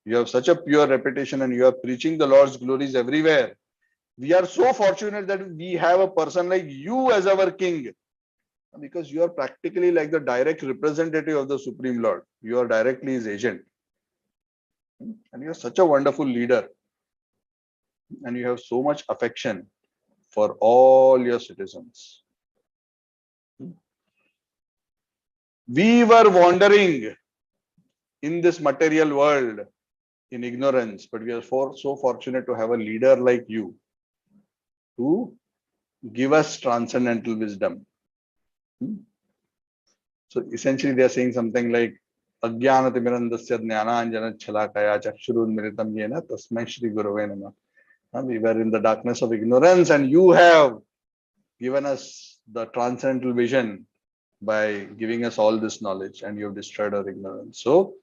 You have such a pure reputation and you are preaching the Lord's glories everywhere. We are so fortunate that we have a person like you as our king, because you are practically like the direct representative of the Supreme Lord. You are directly his agent. And you are such a wonderful leader. And you have so much affection for all your citizens. We were wandering in this material world in ignorance, but we are so fortunate to have a leader like you to give us transcendental wisdom. So essentially they are saying something like Ajnanatimirandasya Jnananjana Chalakaya Chakshurunmiritam Yena Tasmai Shri Gurave Namah. We were in the darkness of ignorance and you have given us the transcendental vision by giving us all this knowledge, and you have destroyed our ignorance. So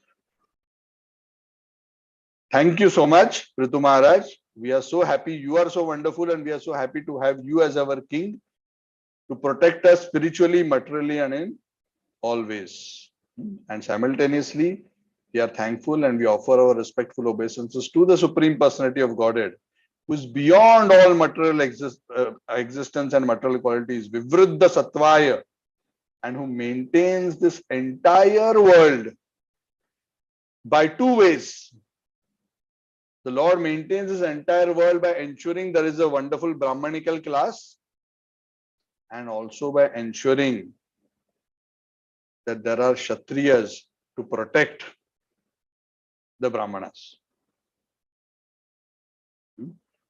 thank you so much, Prithu Maharaj. We are so happy. You are so wonderful, and we are so happy to have you as our king to protect us spiritually, materially, and in all ways. And simultaneously, we are thankful and we offer our respectful obeisances to the Supreme Personality of Godhead, who is beyond all material existence and material qualities, Vivruddha Sattvaya, and who maintains this entire world by two ways. The Lord maintains this entire world by ensuring there is a wonderful Brahmanical class, and also by ensuring that there are Kshatriyas to protect the Brahmanas.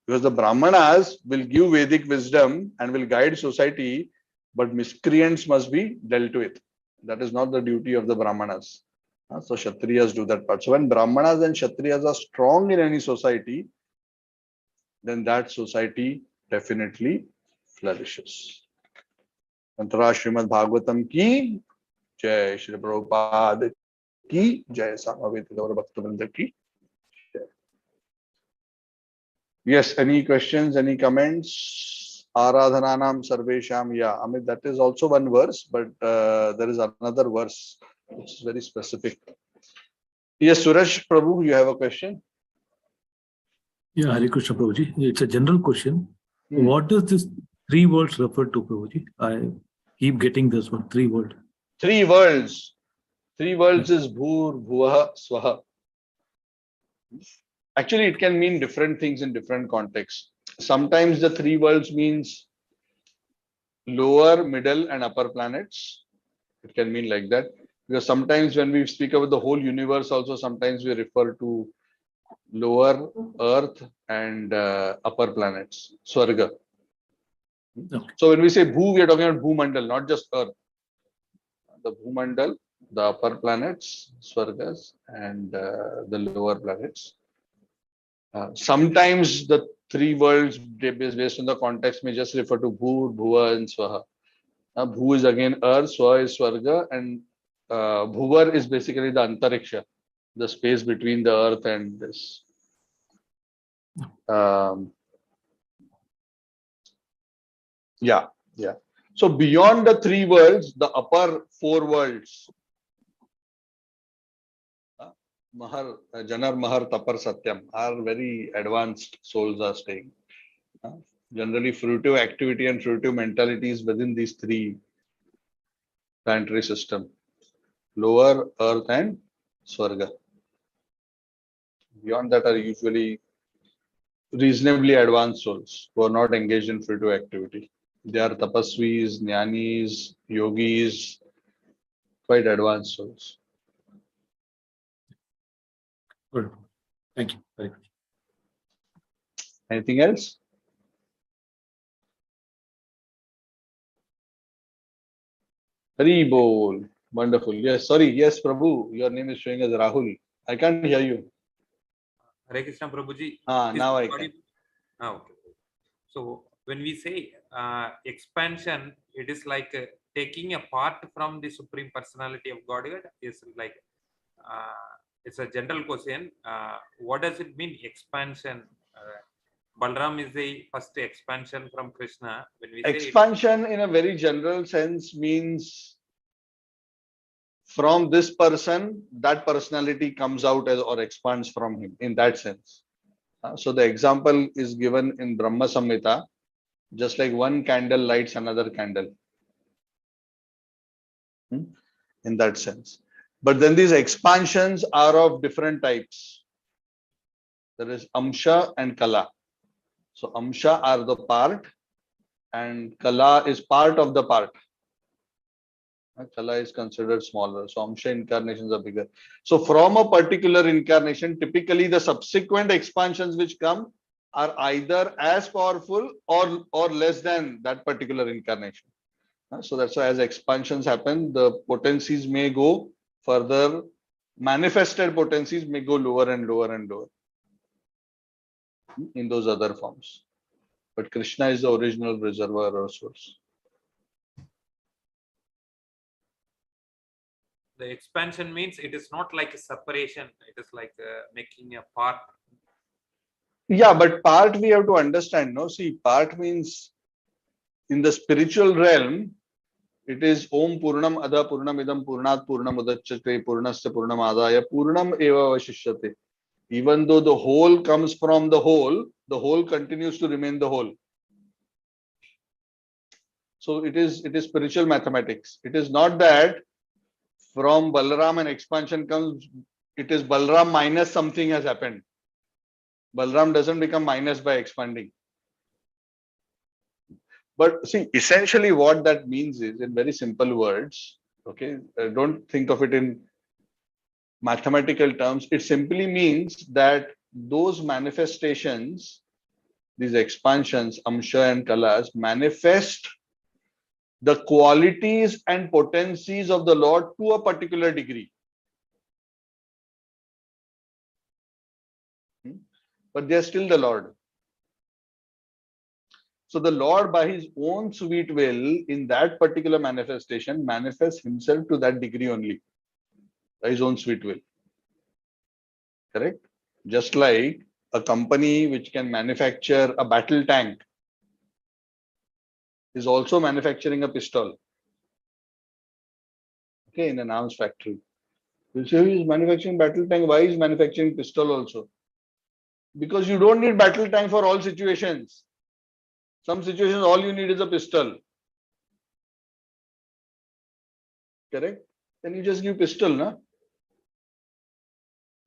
Because the Brahmanas will give Vedic wisdom and will guide society, but miscreants must be dealt with. That is not the duty of the Brahmanas. So Kshatriyas do that part. So when Brahmanas and Kshatriyas are strong in any society, then that society definitely flourishes. Antara Srimad Bhagavatam ki Jai, Shri Prabhupada ki Jai, Samaveta Gaura Bhaktivinoda ki Jai. Yes, any questions, any comments? Aradhananam Sarvesham. Yeah, I mean, that is also one verse, but there is another verse which is very specific. Yes, Suresh Prabhu, you have a question? Yeah, Hare Krishna Prabhuji. It's a general question. What does this 3 worlds refer to, Prabhuji? I keep getting this one, 3 worlds. 3 worlds. 3 worlds is Bhur, Bhuvaha, Swaha. Actually, it can mean different things in different contexts. Sometimes the 3 worlds means lower, middle, and upper planets. It can mean like that. Because sometimes when we speak about the whole universe, also sometimes we refer to lower earth and upper planets, Swarga. Okay. So when we say Bhu, we are talking about Bhumandal, not just earth. The Bhumandal, the upper planets, Swargas, and the lower planets. Sometimes the 3 worlds based on the context may just refer to Bhur, Bhuva, and Swaha. Bhu is again earth, Swaha is Swarga, and Bhuvar is basically the Antariksha. the space between the earth and this. Yeah. So beyond the three worlds, the upper four worlds, Mahar, Janar Mahar Tapar Satyam, are very advanced souls are staying. Generally, fruitive activity and fruitive mentality is within these three planetary system: lower, earth, and Swarga. Beyond that are usually reasonably advanced souls who are not engaged in fruitive activity. They are tapasvis, jnanis, yogis, quite advanced souls. Good. Thank you. Very good. Anything else? Hari Bol. Wonderful. Yes, sorry. Yes, Prabhu. Your name is showing as Rahul. I can't hear you. Hare Krishna Prabhuji. Now I can. Okay. So when we say expansion, it is like taking a part from the Supreme Personality of Godhead. Is like it's a general question. What does it mean, expansion? Balram is the first expansion from Krishna. When we say Expansion in a very general sense means from this person, that personality comes out as or expands from him in that sense. So the example is given in Brahma Samhita, just like one candle lights another candle. In that sense. But then these expansions are of different types. There is Amsha and Kala. So Amsha are the part and Kala is part of the part. Kala is considered smaller. So Amsha incarnations are bigger. So from a particular incarnation, typically the subsequent expansions which come are either as powerful or less than that particular incarnation. So that's why as expansions happen, the potencies may go further, manifested potencies may go lower and lower and lower in those other forms. But Krishna is the original reservoir or source. the expansion means it is not like a separation. It is like making a part. Yeah, but part we have to understand. No, see, part means in the spiritual realm, it is Om Purnam Adha Purnam Idam Purnat Purnam Udachyate Purnasya Purnam Adaya Purnam Eva Vashishyate. Even though the whole comes from the whole continues to remain the whole. So it is spiritual mathematics. It is not that from Balaram an expansion comes, it is Balaram minus something has happened. Balaram doesn't become minus by expanding. But see, essentially what that means is, in very simple words, okay, don't think of it in mathematical terms. It simply means that those manifestations, these expansions, Amsha and Kalas, manifest the qualities and potencies of the Lord to a particular degree. But they are still the Lord. So the Lord, by his own sweet will, in that particular manifestation, manifests himself to that degree only, by his own sweet will. Correct? Just like a company which can manufacture a battle tank is also manufacturing a pistol. Okay, in an arms factory. You say he is manufacturing battle tank, why is manufacturing pistol also? Because you don't need battle tank for all situations. Some situations, all you need is a pistol. Correct? Then you just give pistol, na?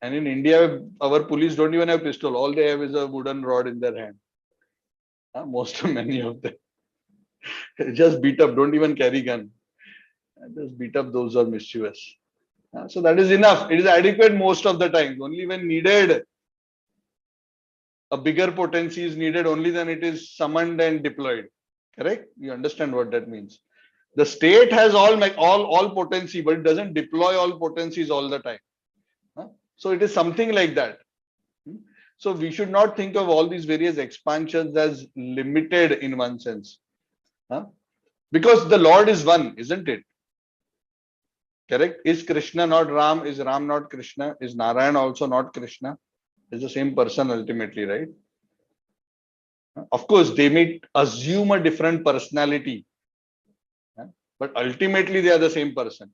And in India, our police don't even have pistol. All they have is a wooden rod in their hand. Many of them. Just beat up, don't even carry gun. Just beat up those who are mischievous. So that is enough. It is adequate most of the time. Only when needed, a bigger potency is needed, only then it is summoned and deployed. Correct? You understand what that means. The state has all potency, but it doesn't deploy all potencies all the time. So it is something like that. So we should not think of all these various expansions as limited in one sense. Because the Lord is one, isn't it? Correct? Is Krishna not Ram? Is Ram not Krishna? Is Narayan also not Krishna? It's the same person ultimately, right? Of course, they may assume a different personality, but ultimately they are the same person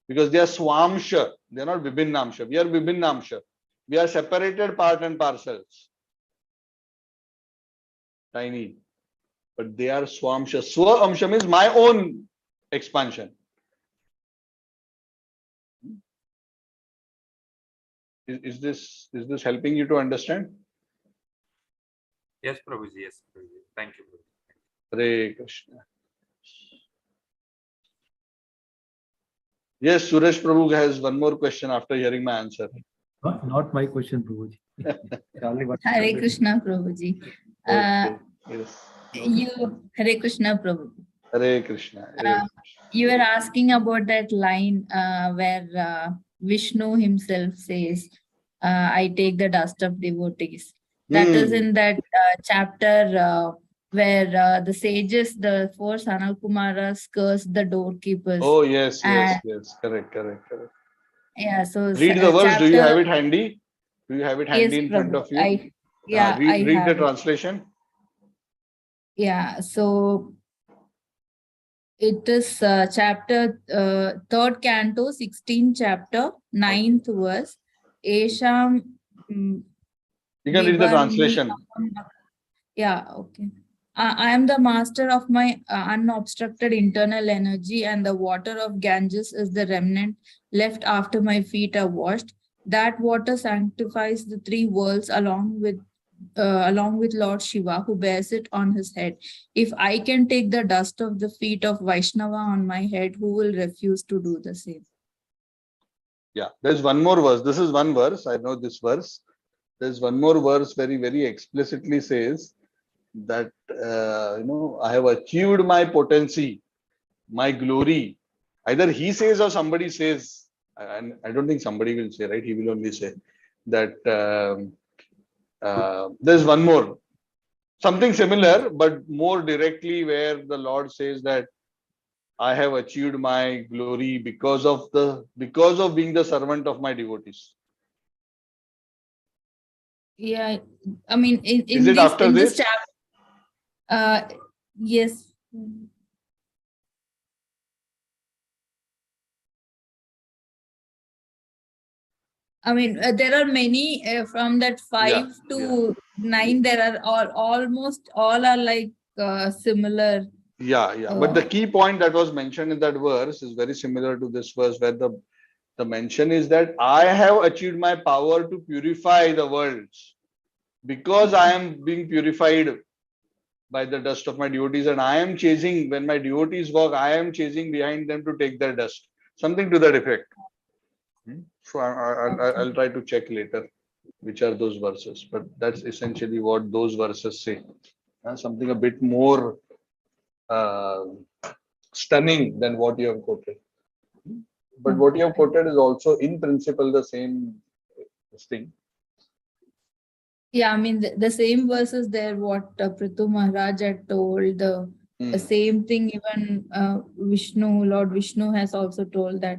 because they are Swamsha. They are not Vibhinnamsha. We are Vibhinnamsha. We are separated part and parcels. Tiny. But they are Swamsha. Swa-amsha means my own expansion. Is this helping you to understand? Yes, Prabhuji. Yes, Prabhuji. Thank you, Prabhuji. Hare Krishna. Yes, Suresh Prabhu has one more question after hearing my answer. Not my question, Prabhuji. Hare Krishna, Prabhuji. Okay. Yes. Hare Krishna, Prabhuji. Hare Krishna. Hare Krishna. You were asking about that line where Vishnu himself says, I take the dust of devotees. That is in that chapter where the sages, the four Sanal Kumaras, curse the doorkeepers. Oh, yes. And Correct. yeah, so Read the verse. chapter, Do you have it handy? Do you have it handy yes, in front Prabhu. of you? I Read have the it. translation. Yeah, so it is chapter 3rd canto, 16th chapter, 9th verse. Esham You can read the translation. Yeah, okay. I am the master of my unobstructed internal energy, and the water of Ganges is the remnant left after my feet are washed. That water sanctifies the three worlds along with Lord Shiva, who bears it on his head. If I can take the dust of the feet of Vaishnava on my head, who will refuse to do the same? Yeah, there's one more verse. This is one verse. I know this verse. There's one more verse very explicitly says that, I have achieved my potency, my glory. Either he says or somebody says, and I don't think somebody will say, right? He will only say that there's one more. Something similar, but more directly where the Lord says that I have achieved my glory because of being the servant of my devotees. Yeah, I mean, Is it after in this this? chapter, yes. I mean, there are many from that 5 to 9. There are almost all are like similar. But the key point that was mentioned in that verse is very similar to this verse, where the mention is that I have achieved my power to purify the worlds because I am being purified by the dust of my devotees, and I am chasing, when my devotees walk, I am chasing behind them to take their dust. Something to that effect. So I'll try to check later which are those verses, but that's essentially what those verses say. Something a bit more stunning than what you have quoted. But what you have quoted is also in principle the same thing. Yeah, I mean, the same verses there, what Prithu Maharaj had told, the same thing even Lord Vishnu has also told that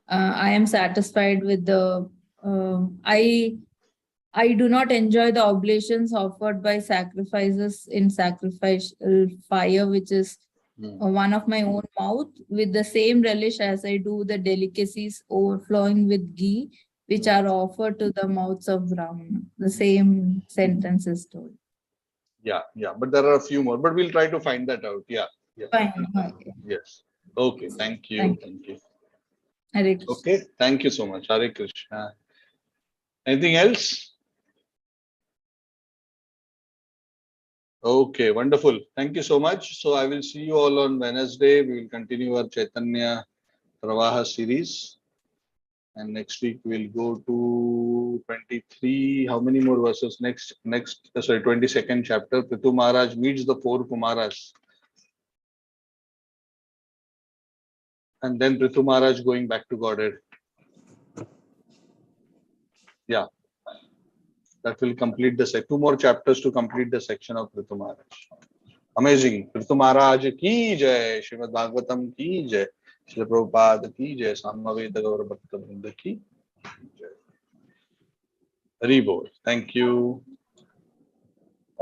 I am satisfied with the, I do not enjoy the oblations offered by sacrifices in sacrificial fire, which is one of my own mouth, with the same relish as I do the delicacies overflowing with ghee, which are offered to the mouths of Brahmana. The same sentence is told. Yeah, but there are a few more, but we'll try to find that out. Yeah. Fine. Okay. Yes. Okay. Thank you. Hare Krishna. Okay. Thank you so much. Hare Krishna. Anything else? Okay, wonderful. Thank you so much. So I will see you all on Wednesday. We will continue our Chaitanya Pravaha series. And next week we'll go to 23. How many more verses? Next, 22nd chapter. Prithu Maharaj meets the four Kumaras. And then Prithu Maharaj going back to Godhead. Yeah. That will complete the 2 more chapters to complete the section of Prithu Maharaj. Amazing. Prithu Maharaj ki jai. Srimad Bhagavatam ki jai. Shri Prabhupada ki jai, Samaveda Gaur Bhakta Vrinda ki jai. Hari Bol. Thank you.